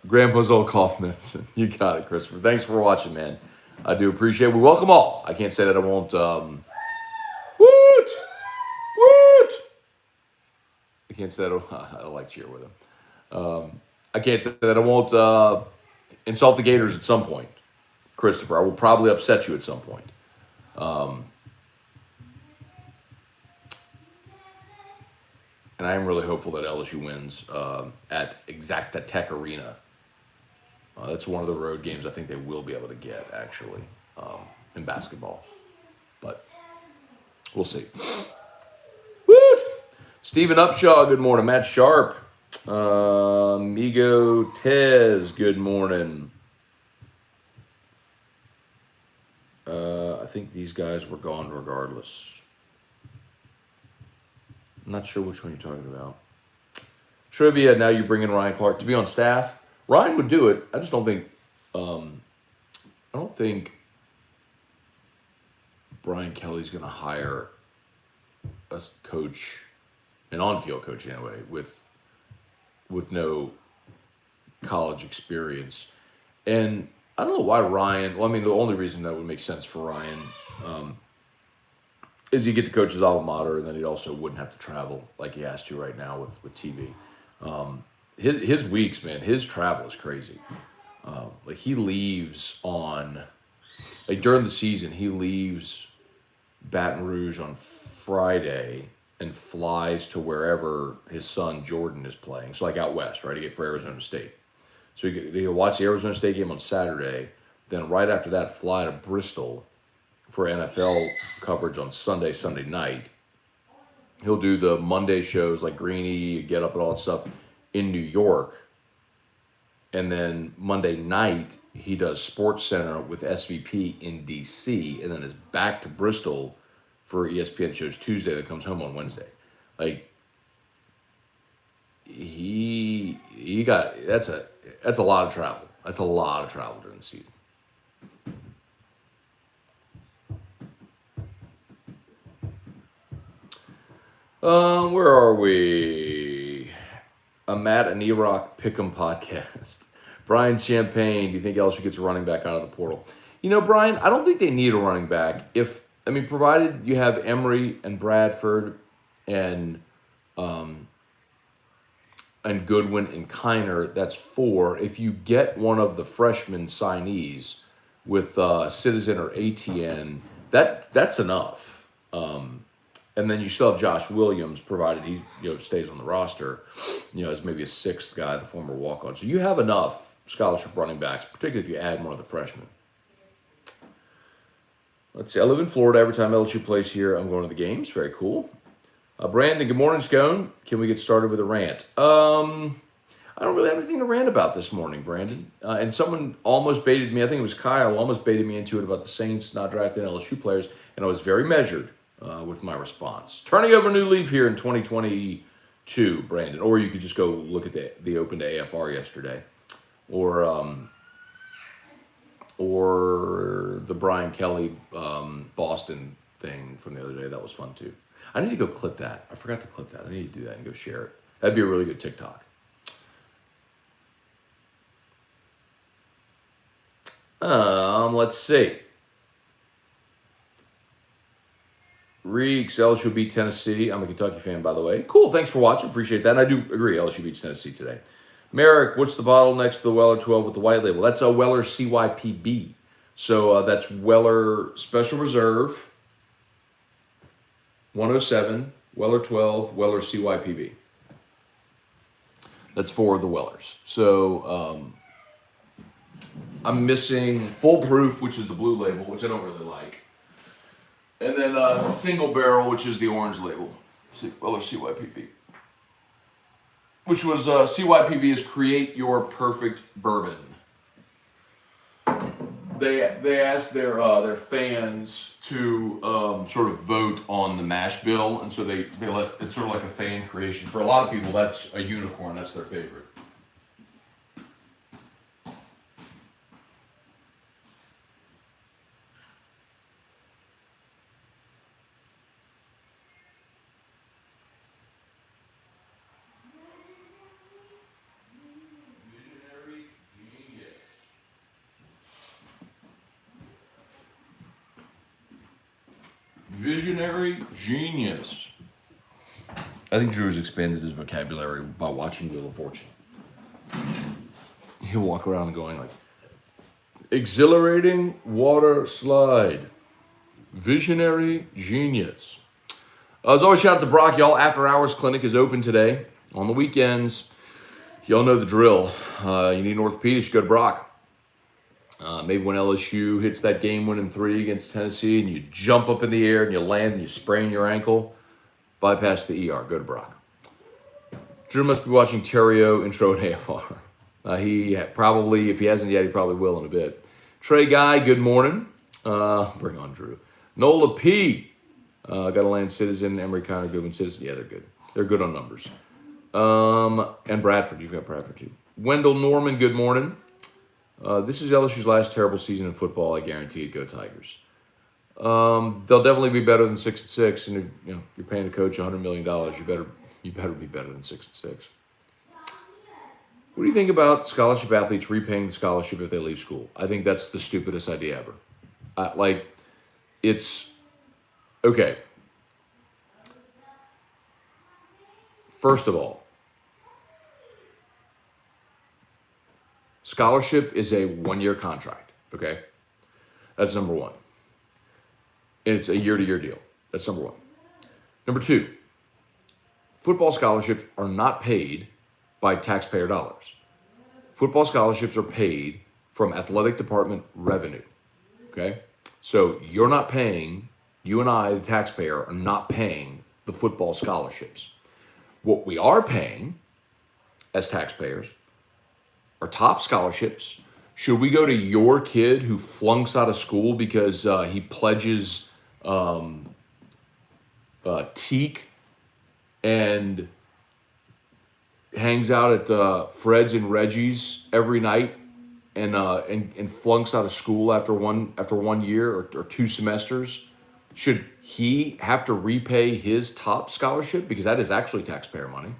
Grandpa's Old Cough Medicine. You got it, Christopher. Thanks for watching, man. I do appreciate it. We welcome all. I can't say that I won't can't say that I like cheer with him. I can't say that I won't insult the Gators at some point, Christopher. I will probably upset you at some point. And I am really hopeful that LSU wins at Exacta Tech Arena. That's one of the road games I think they will be able to get, actually, in basketball. But we'll see. Woot! Stephen Upshaw, good morning. Matt Sharp. Migo Tez, good morning. I think these guys were gone regardless. I'm not sure which one you're talking about. Trivia, now you bring in Ryan Clark to be on staff. Ryan would do it. I just don't think Brian Kelly's going to hire a coach, an on-field coach anyway, with no college experience. And I don't know why Ryan, well, I mean, the only reason that would make sense for Ryan is you get to coach his alma mater, and then he also wouldn't have to travel like he has to right now with TV. His weeks, man, his travel is crazy. Like he leaves on, like during the season, he leaves Baton Rouge on Friday and flies to wherever his son Jordan is playing. So like out west, right? To get for Arizona State. So you watch the Arizona State game on Saturday. Then right after that, fly to Bristol for NFL coverage on Sunday night. He'll do the Monday shows like Greeny, Get Up, and all that stuff in New York. And then Monday night, he does Sports Center with SVP in D.C. and then is back to Bristol for ESPN shows Tuesday that comes home on Wednesday. Like, he got, that's a lot of travel. That's a lot of travel during the season. Where are we? A Matt and E-Rock Pick'em podcast. Brian Champagne, do you think LSU gets a running back out of the portal? You know, Brian, I don't think they need a running back. Provided you have Emory and Bradford and Goodwin and Kiner, that's 4. If you get one of the freshman signees with Citizen or ATN, that's enough. And then you still have Josh Williams, provided he stays on the roster, as maybe a 6th guy, the former walk-on. So you have enough scholarship running backs, particularly if you add more of the freshmen. Let's see. I live in Florida. Every time LSU plays here, I'm going to the games. Very cool. Brandon, good morning, Scone. Can we get started with a rant? I don't really have anything to rant about this morning, Brandon. And someone almost baited me. I think it was Kyle almost baited me into it about the Saints not drafting LSU players, and I was very measured with my response. Turning over a new leaf here in 2022, Brandon. Or you could just go look at the Open to AFR yesterday, or the Brian Kelly Boston thing from the other day. That was fun too. I need to go clip that. I forgot to clip that. I need to do that and go share it. That'd be a really good TikTok. Let's see. Reeks, LSU beat Tennessee. I'm a Kentucky fan, by the way. Cool, thanks for watching. Appreciate that. And I do agree, LSU beats Tennessee today. Merrick, what's the bottle next to the Weller 12 with the white label? That's a Weller CYPB. So that's Weller Special Reserve, 107, Weller 12, Weller CYPB. That's for the Wellers. So I'm missing Full Proof, which is the blue label, which I don't really like. And then Single Barrel, which is the orange label, Weller CYPB. Which was CYPB is Create Your Perfect Bourbon. They asked their fans to sort of vote on the mash bill, and so they let it's sort of like a fan creation. For a lot of people, that's a unicorn. That's their favorite. Visionary genius. I think Drew's expanded his vocabulary by watching Wheel of Fortune. He'll walk around going like, exhilarating water slide, visionary genius. As always, shout out to Brock, y'all. After Hours Clinic is open today. On the weekends, y'all know the drill. You need an orthopedist, you go to Brock. Maybe when LSU hits that game-winning 3 against Tennessee and you jump up in the air and you land and you sprain your ankle, bypass the ER, go to Brock. Drew must be watching Terrio intro and AFR. He probably, if he hasn't yet, he probably will in a bit. Trey Guy, good morning. Bring on Drew. Nola P. Got a land Citizen, Emory Connor, Goodwin Citizen. Yeah, they're good. They're good on numbers. And Bradford, you've got Bradford too. Wendell Norman, good morning. This is LSU's last terrible season in football. I guarantee it. Go Tigers. They'll definitely be better than 6-6, and you're paying a coach $100 million. You better be better than 6-6. What do you think about scholarship athletes repaying the scholarship if they leave school? I think that's the stupidest idea ever. It's okay. First of all, scholarship is a 1-year contract, okay? That's number one. And it's a year-to-year deal. That's number one. Number two, football scholarships are not paid by taxpayer dollars. Football scholarships are paid from athletic department revenue, okay? So you're not paying, you and I, the taxpayer, are not paying the football scholarships. What we are paying as taxpayers are top scholarships. Should we go to your kid who flunks out of school because he pledges teak and hangs out at Fred's and Reggie's every night and flunks out of school after one year or 2 semesters? Should he have to repay his top scholarship? Because that is actually taxpayer money.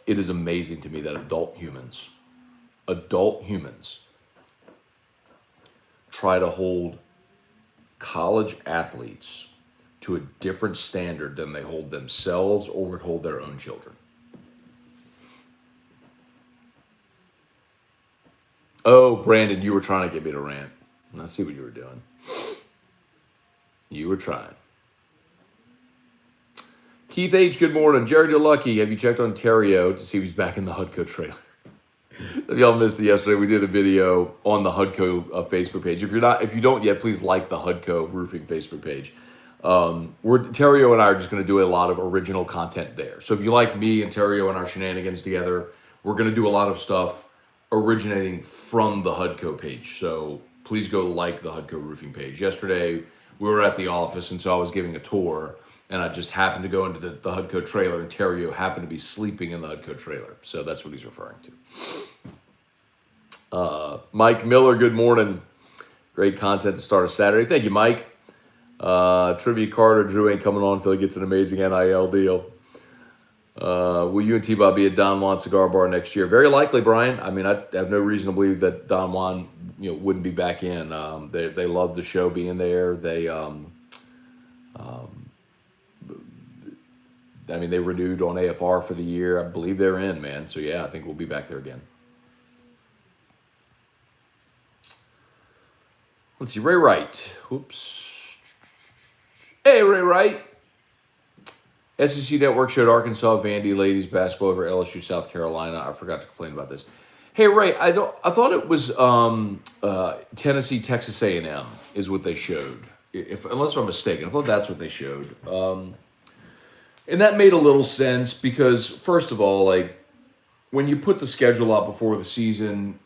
It is amazing to me that adult humans try to hold college athletes to a different standard than they hold themselves or would hold their own children. Oh, Brandon, you were trying to get me to rant. I see what you were doing. You were trying. Keith H., good morning. Jared, you're lucky. Have you checked on Terrio to see if he's back in the Hudco trailer? If y'all missed it yesterday, we did a video on the Hudco Facebook page. If you don't yet, please like the Hudco Roofing Facebook page. Terrio and I are just going to do a lot of original content there. So if you like me and Terrio and our shenanigans together, we're going to do a lot of stuff originating from the Hudco page. So please go like the Hudco Roofing page. Yesterday, we were at the office, and so I was giving a tour, and I just happened to go into the Hudco trailer, and Terrio happened to be sleeping in the Hudco trailer. So that's what he's referring to. Mike Miller, good morning. Great content to start a Saturday. Thank you, Mike. Trivia Carter, Drew ain't coming on until he gets an amazing NIL deal. Will you and T-Bob be at Don Juan Cigar Bar next year? Very likely, Brian. I mean, I have no reason to believe that Don Juan wouldn't be back in. They love the show being there. They renewed on AFR for the year. I believe they're in, man. So, yeah, I think we'll be back there again. Let's see. Ray Wright. Oops. Hey, Ray Wright. SEC Network showed Arkansas Vandy ladies basketball over LSU South Carolina. I forgot to complain about this. Hey, Ray, I thought it was Tennessee Texas A&M is what they showed. Unless I'm mistaken, I thought that's what they showed. And that made a little sense because, first of all, like when you put the schedule out before the season,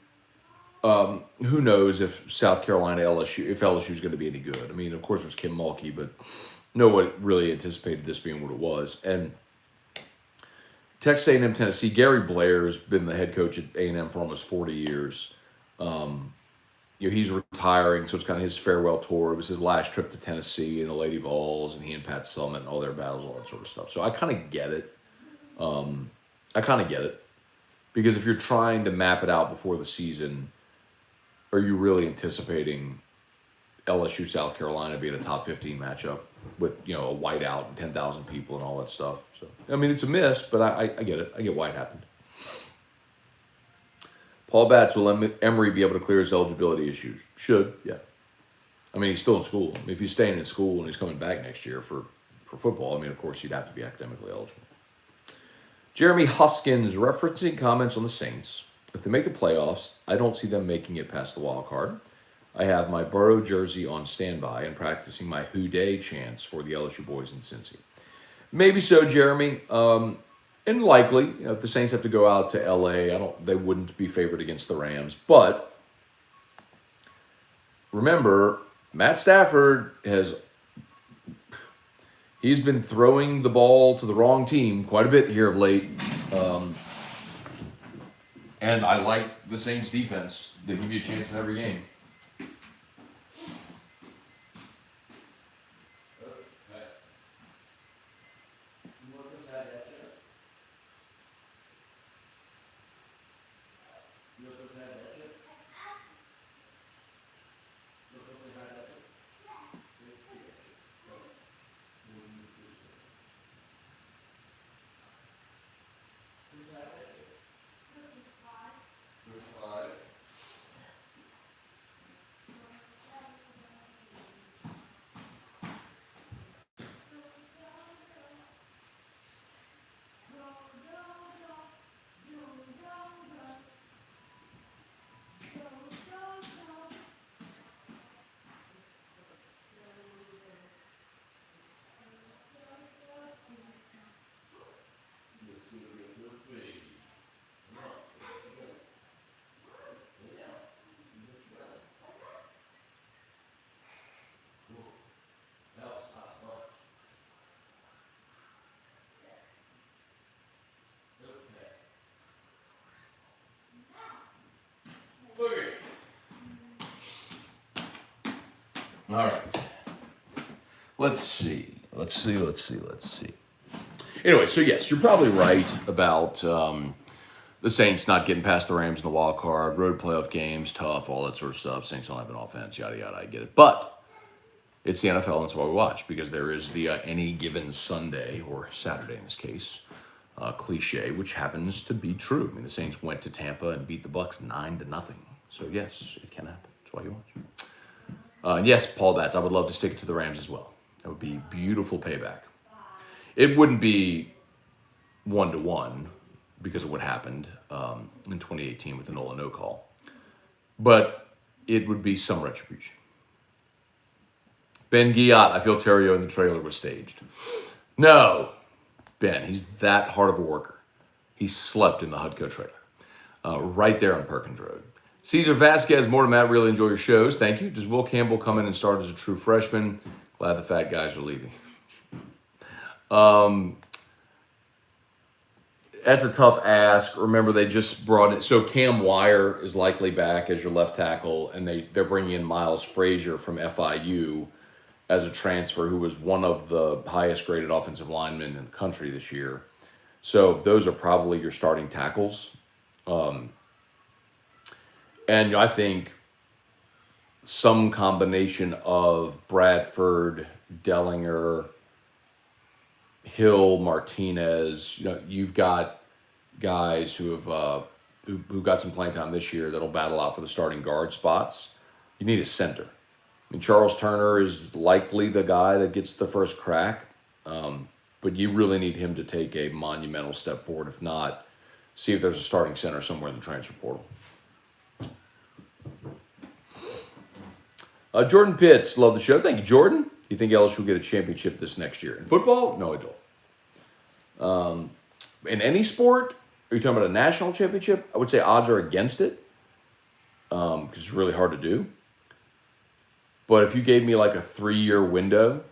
who knows if South Carolina LSU is going to be any good? I mean, of course, it was Kim Mulkey, but no one really anticipated this being what it was. And Texas A&M, Tennessee, Gary Blair's been the head coach at A&M for almost 40 years. He's retiring, so it's kind of his farewell tour. It was his last trip to Tennessee and the Lady Vols, and he and Pat Summitt and all their battles, all that sort of stuff. So I kind of get it. Because if you're trying to map it out before the season, are you really anticipating LSU South Carolina being a top 15 matchup with, you know, a whiteout and 10,000 people and all that stuff. So I mean, it's a miss, but I get it. I get why it happened. Paul Batts, will Emory be able to clear his eligibility issues? Should, yeah. I mean, he's still in school. I mean, if he's staying in school and he's coming back next year for football, I mean, of course, he'd have to be academically eligible. Jeremy Huskins, referencing comments on the Saints. If they make the playoffs, I don't see them making it past the wild card. I have my Burrow jersey on standby and practicing my Who Dey chants for the LSU boys in Cincy. Maybe so, Jeremy. And likely, you know, if the Saints have to go out to LA, they wouldn't be favored against the Rams. But remember, Matt Stafford he's been throwing the ball to the wrong team quite a bit here of late. And I like the Saints defense. They give you a chance in every game. All right. Let's see. Anyway, so yes, you're probably right about the Saints not getting past the Rams in the wild card, road playoff games, tough, all that sort of stuff. Saints don't have an offense, yada, yada, I get it. But it's the NFL, and that's why we watch, because there is the any given Sunday, or Saturday in this case, cliche, which happens to be true. I mean, the Saints went to Tampa and beat the Bucs 9-0. So yes, it can happen. That's why you watch. And yes, Paul Batts, I would love to stick it to the Rams as well. That would be beautiful payback. It wouldn't be 1-1 because of what happened in 2018 with the Nola no call, but it would be some retribution. Ben Guillat, I feel Terrio in the trailer was staged. No, Ben, he's that hard of a worker. He slept in the Hudco trailer, right there on Perkins Road. Cesar Vasquez, more to Matt, really enjoy your shows. Thank you. Does Will Campbell come in and start as a true freshman? Glad the fat guys are leaving. That's a tough ask. Remember, they just brought it. So Cam Wire is likely back as your left tackle, and they're bringing in Miles Frazier from FIU as a transfer, who was one of the highest graded offensive linemen in the country this year. So those are probably your starting tackles. And I think some combination of Bradford, Dellinger, Hill, Martinez. You've got guys who have who got some playing time this year that'll battle out for the starting guard spots. You need a center. I mean, Charles Turner is likely the guy that gets the first crack, but you really need him to take a monumental step forward. If not, see if there's a starting center somewhere in the transfer portal. Jordan Pitts, love the show. Thank you, Jordan. You think LSU will get a championship this next year? In football? No, I don't. In any sport? Are you talking about a national championship? I would say odds are against it because it's really hard to do. But if you gave me like a 3-year window,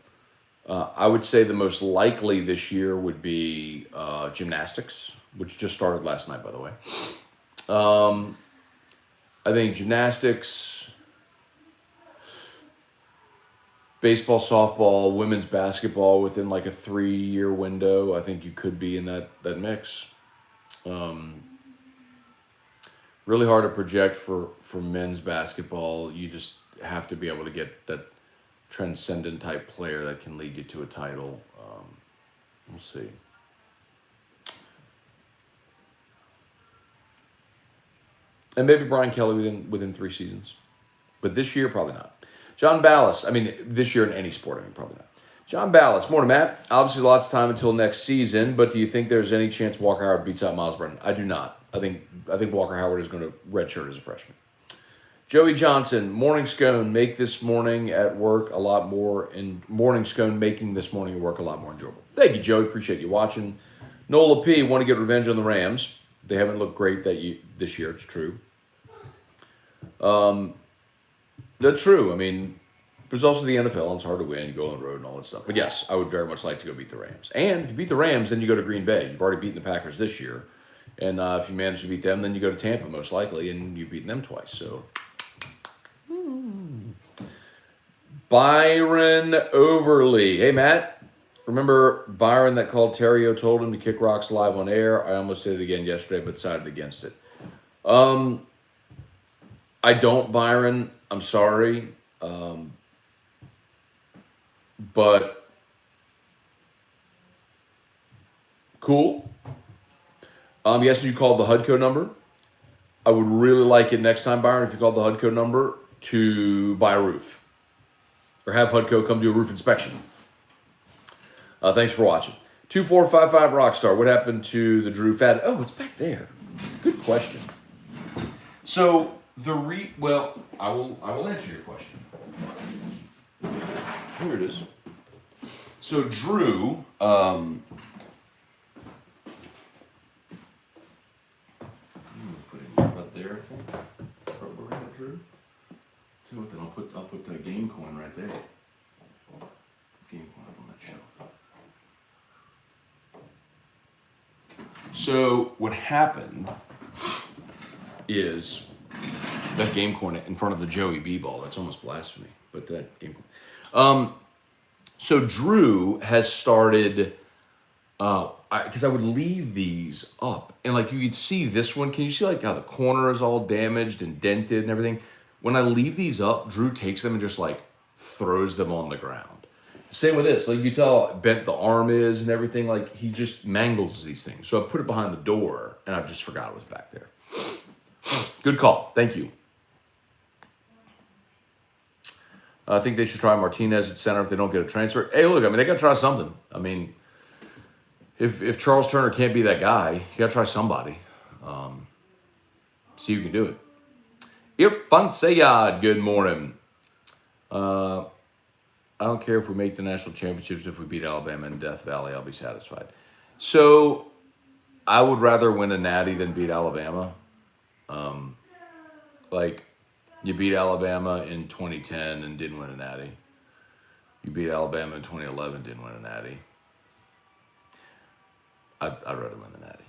I would say the most likely this year would be gymnastics, which just started last night, by the way. I think gymnastics, baseball, softball, women's basketball within like a 3-year window. I think you could be in that mix. Really hard to project for men's basketball. have to be able to get that transcendent type player that can lead you to a title. We'll see. And maybe Brian Kelly within 3 seasons. But this year, probably not. John Ballas, this year in any sport, probably not. John Ballas, morning, Matt. Obviously, lots of time until next season, but do you think there's any chance Walker Howard beats out Miles Brennan? I do not. I think Walker Howard is going to redshirt as a freshman. Joey Johnson, morning Scone, make this morning at work a lot more, and morning Scone making this morning at work a lot more enjoyable. Thank you, Joey. Appreciate you watching. Nola P, want to get revenge on the Rams. They haven't looked great this year. It's true. That's true. There's also the NFL, and it's hard to win. You go on the road and all that stuff. But yes, I would very much like to go beat the Rams. And if you beat the Rams, then you go to Green Bay. You've already beaten the Packers this year. And if you manage to beat them, then you go to Tampa most likely, and you've beaten them twice. So, Byron Overly. Hey, Matt. Remember Byron that called Terrio, told him to kick rocks live on air? I almost did it again yesterday, but decided against it. I don't, Byron. I'm sorry. But cool. Yes, you called the Hudco number. I would really like it next time, Byron, if you called the Hudco number, to buy a roof. Or have Hudco come do a roof inspection. Thanks for watching. 2455 Rockstar. What happened to the Drew Fad? Oh, it's back there. Good question. So I will answer your question. Here it is. So Drew, put it right there. Drew. See what? Then I'll put the game coin right there. Game coin up on that shelf. So what happened is that game coin in front of the Joey B ball. That's almost blasphemy, but that game coin. So Drew has started, because I would leave these up, and like you could see this one. Can you see like how the corner is all damaged and dented and everything? When I leave these up, Drew takes them and just like throws them on the ground. Same with this. Like you tell how bent the arm is and everything. Like he just mangles these things. So I put it behind the door, and I just forgot it was back there. Good call. Thank you. I think they should try Martinez at center if they don't get a transfer. Hey, look, they got to try something. If Charles Turner can't be that guy, you got to try somebody. See who can do it. Irfan Sayad, good morning. I don't care if we make the national championships. If we beat Alabama in Death Valley, I'll be satisfied. So I would rather win a natty than beat Alabama. You beat Alabama in 2010 and didn't win a natty. You beat Alabama in 2011, didn't win a natty. I'd rather win the natty.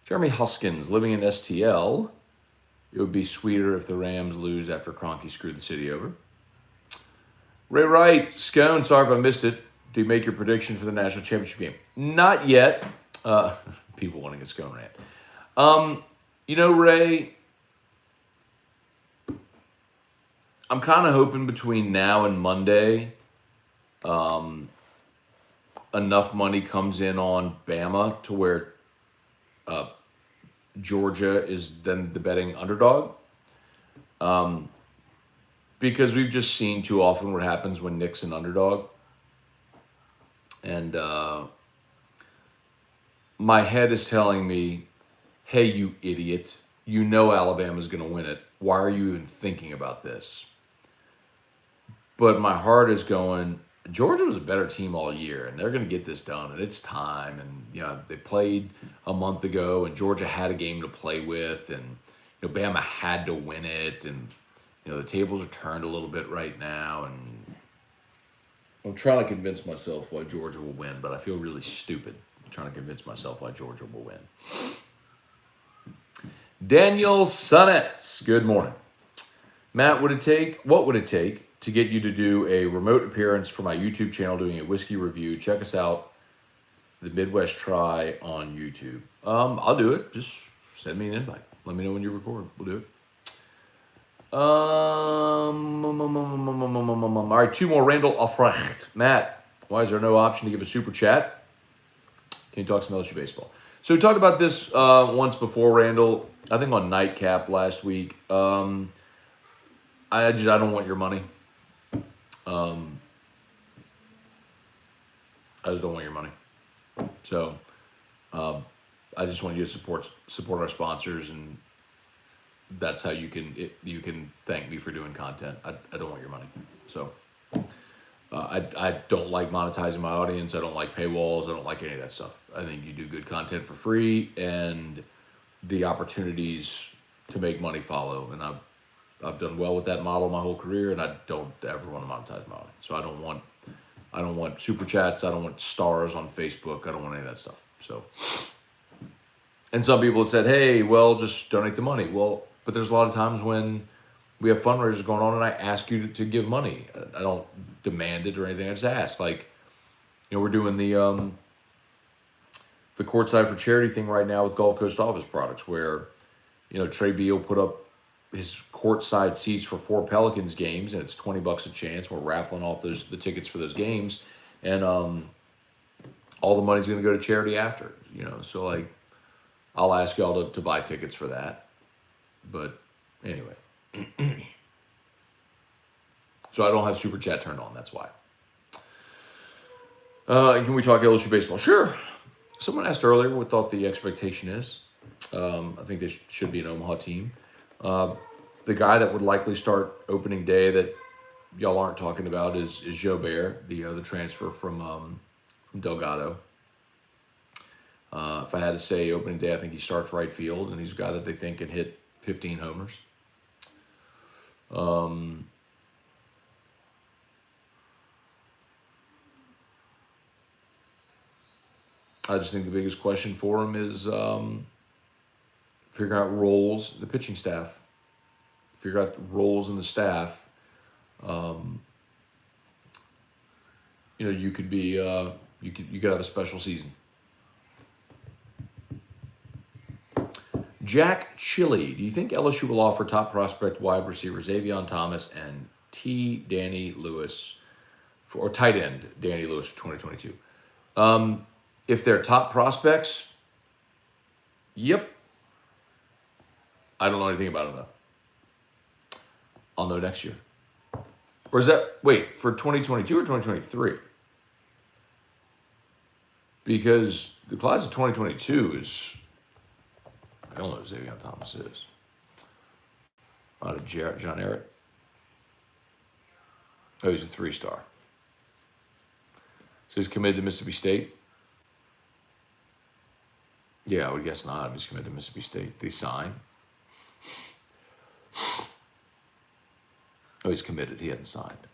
Jeremy Huskins, living in STL. It would be sweeter if the Rams lose after Kroenke screwed the city over. Ray Wright, Scone, sorry if I missed it. Do you make your prediction for the national championship game? Not yet. People wanting a Scone rant. Ray, I'm kind of hoping between now and Monday, enough money comes in on Bama to where Georgia is then the betting underdog. Because we've just seen too often what happens when Nick's an underdog. And my head is telling me, hey, you idiot, you know Alabama's going to win it. Why are you even thinking about this? But my heart is going, Georgia was a better team all year, and they're going to get this done, and it's time. And, they played a month ago, and Georgia had a game to play with, and, Bama had to win it, and, the tables are turned a little bit right now, and I'm trying to convince myself why Georgia will win, but I feel really stupid trying to convince myself why Georgia will win. Daniel Sunnets, good morning. Matt, what would it take to get you to do a remote appearance for my YouTube channel doing a whiskey review? Check us out The Midwest Try on YouTube. I'll do it. Just send me an invite. Let me know when you record. We'll do it. All right, two more. Randall Offrecht. Matt, why is there no option to give a super chat? Can you talk some LSU baseball? So we talked about this once before, Randall. I think on Nightcap last week. I don't want your money. I just don't want your money. So I just want you to support our sponsors, and that's how you can thank me for doing content. I don't want your money. So I don't like monetizing my audience. I don't like paywalls. I don't like any of that stuff. I think you do good content for free, and the opportunities to make money follow. And I've done well with that model my whole career, and I don't ever want to monetize my audience. So I don't want super chats. I don't want stars on Facebook. I don't want any of that stuff. So, and some people have said, hey, well, just donate the money. Well, but there's a lot of times when we have fundraisers going on and I ask you to give money. I don't demand it or anything. I just ask. Like, we're doing the Courtside for Charity thing right now with Gulf Coast Office Products, where, Trey Beal put up his courtside seats for 4 Pelicans games, and it's $20 a chance. We're raffling off the tickets for those games, and all the money's going to go to charity after. So like, I'll ask y'all to buy tickets for that. But anyway, so I don't have super chat turned on. That's why. Can we talk LSU baseball? Sure. Someone asked earlier what thought the expectation is. I think they should be an Omaha team. The guy that would likely start opening day that y'all aren't talking about is Jobert, the transfer from Delgado. If I had to say opening day, I think he starts right field, and he's a guy that they think can hit 15 homers. I just think the biggest question for him is figuring out roles, the pitching staff. Figure out roles in the staff. You could be you could have a special season. Jack Chili, do you think LSU will offer top prospect wide receiver Xavion Thomas and Danny Lewis or tight end Danny Lewis for 2022? If they're top prospects, yep. I don't know anything about them though. I'll know next year. Or is that, for 2022 or 2023? Because the class of 2022 is, I don't know who Xavier Thomas is. Out of John Ehret. Oh, he's a 3-star. So he's committed to Mississippi State? Yeah, I would guess not. He's committed to Mississippi State. They sign. Oh, he's committed. He hasn't signed.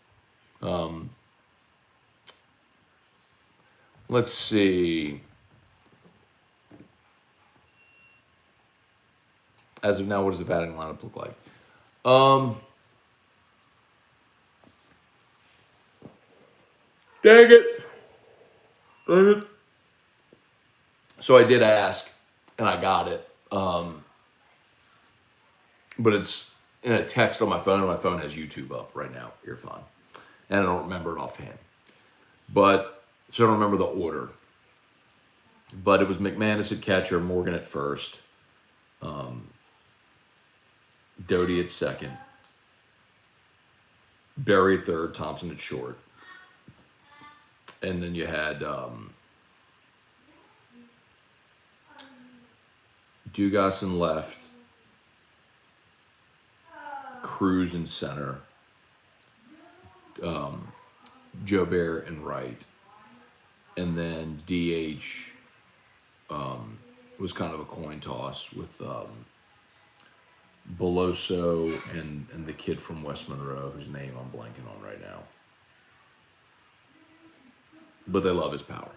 Let's see. As of now, what does the batting lineup look like? Dang it. So I did ask, and I got it. But it's in a text on my phone, and my phone has YouTube up right now, earphone. And I don't remember it offhand. So I don't remember the order. But it was McManus at catcher, Morgan at first, Doty at second, Berry at third, Thompson at short. And then you had Dugas in left, Cruz in center, Jobert in right, and then DH was kind of a coin toss with Beloso and the kid from West Monroe, whose name I'm blanking on right now. But they love his power.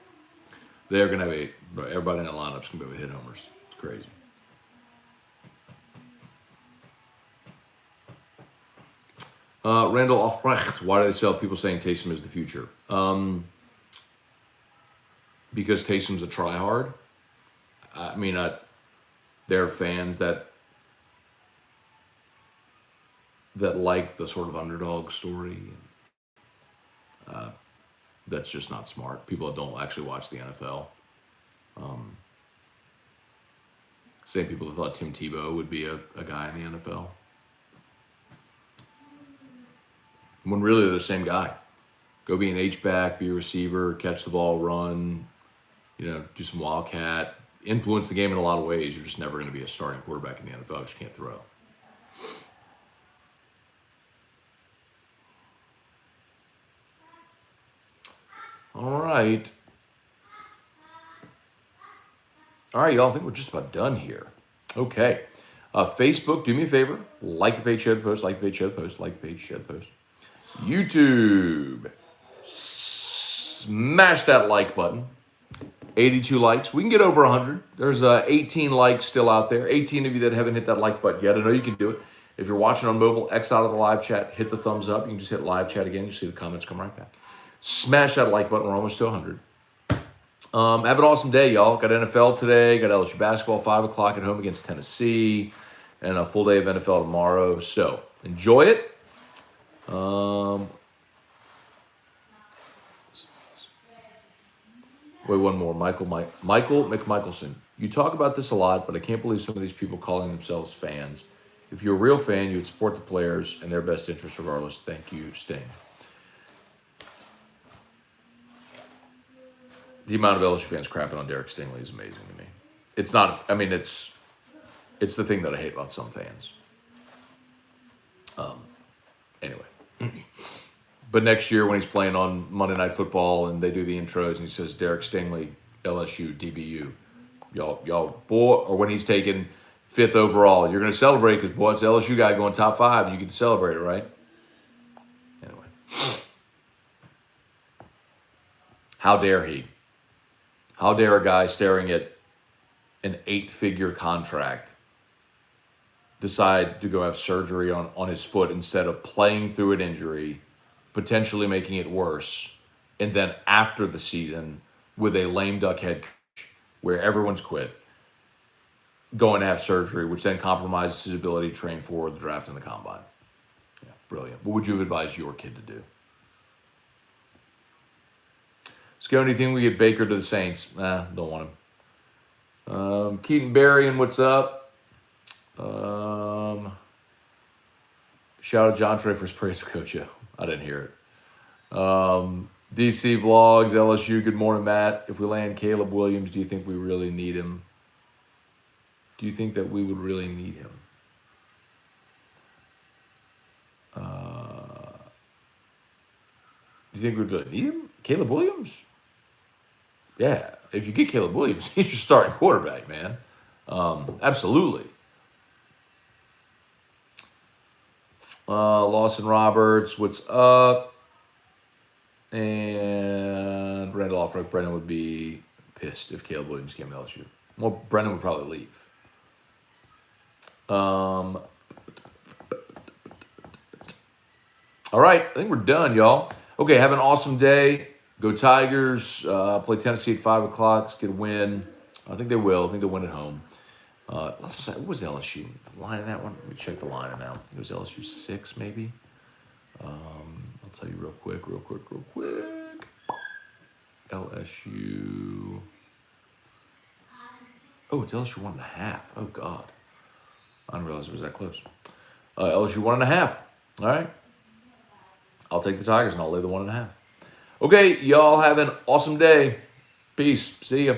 They're going to have everybody in that lineup's going to be able to hit homers. It's crazy. Randall Offrecht, why do they sell people saying Taysom is the future? because Taysom's a tryhard. I mean, there are fans that like the sort of underdog story. That's just not smart. People that don't actually watch the NFL. Same people that thought Tim Tebow would be a guy in the NFL. When really they're the same guy. Go be an H-back, be a receiver, catch the ball, run, do some wildcat, influence the game in a lot of ways. You're just never going to be a starting quarterback in the NFL because you can't throw. All right. All right, y'all. I think we're just about done here. Okay. Facebook, do me a favor. Like the page, share the post. Like the page, share the post. Like the page, share the post. YouTube. Smash that like button. 82 likes. We can get over 100. There's 18 likes still out there. 18 of you that haven't hit that like button yet. I know you can do it. If you're watching on mobile, X out of the live chat. Hit the thumbs up. You can just hit live chat again. You see the comments come right back. Smash that like button. We're almost to 100. Have an awesome day, y'all. Got NFL today. Got LSU basketball 5 o'clock at home against Tennessee. And a full day of NFL tomorrow. So, enjoy it. Wait, one more. Michael McMichelson. You talk about this a lot, but I can't believe some of these people calling themselves fans. If you're a real fan, you would support the players and their best interests regardless. Thank you, Sting. The amount of LSU fans crapping on Derek Stingley is amazing to me. It's not, I mean, it's the thing that I hate about some fans. Anyway. But next year when he's playing on Monday Night Football and they do the intros and he says, Derek Stingley, LSU DBU. Y'all, boy, or when he's taken 5th overall, you're going to celebrate because, boy, it's the LSU guy going top 5 and you can celebrate it, right? Anyway. How dare he? How dare a guy staring at an 8-figure contract decide to go have surgery on his foot instead of playing through an injury, potentially making it worse, and then after the season with a lame duck head coach where everyone's quit, going to have surgery, which then compromises his ability to train for the draft and the combine. Yeah, brilliant. What would you advise your kid to do? Scone, do you think we get Baker to the Saints? Don't want him. Keaton Berrien, what's up? Shout out John Trey for his praise of Coach Joe. I didn't hear it. DC Vlogs, LSU, good morning, Matt. If we land Caleb Williams, do you think we really need him? Do you think that we would really need him? Do you think we'd really need him? Caleb Williams? Yeah. If you get Caleb Williams, he's your starting quarterback, man. Absolutely. Lawson Roberts, what's up? And Randall Offrock, Brennan would be pissed if Caleb Williams came to LSU. Well, Brennan would probably leave. All right, I think we're done, y'all. Okay, have an awesome day. Go Tigers. Play Tennessee at 5 o'clock. Let's get a win. I think they will. I think they'll win at home. What was LSU? The line in that one? Let me check the line in that one. It was LSU 6, maybe. I'll tell you real quick. LSU. Oh, it's LSU 1.5. Oh, God. I didn't realize it was that close. LSU 1.5. All right. I'll take the Tigers and I'll lay the 1.5. Okay, y'all have an awesome day. Peace. See ya.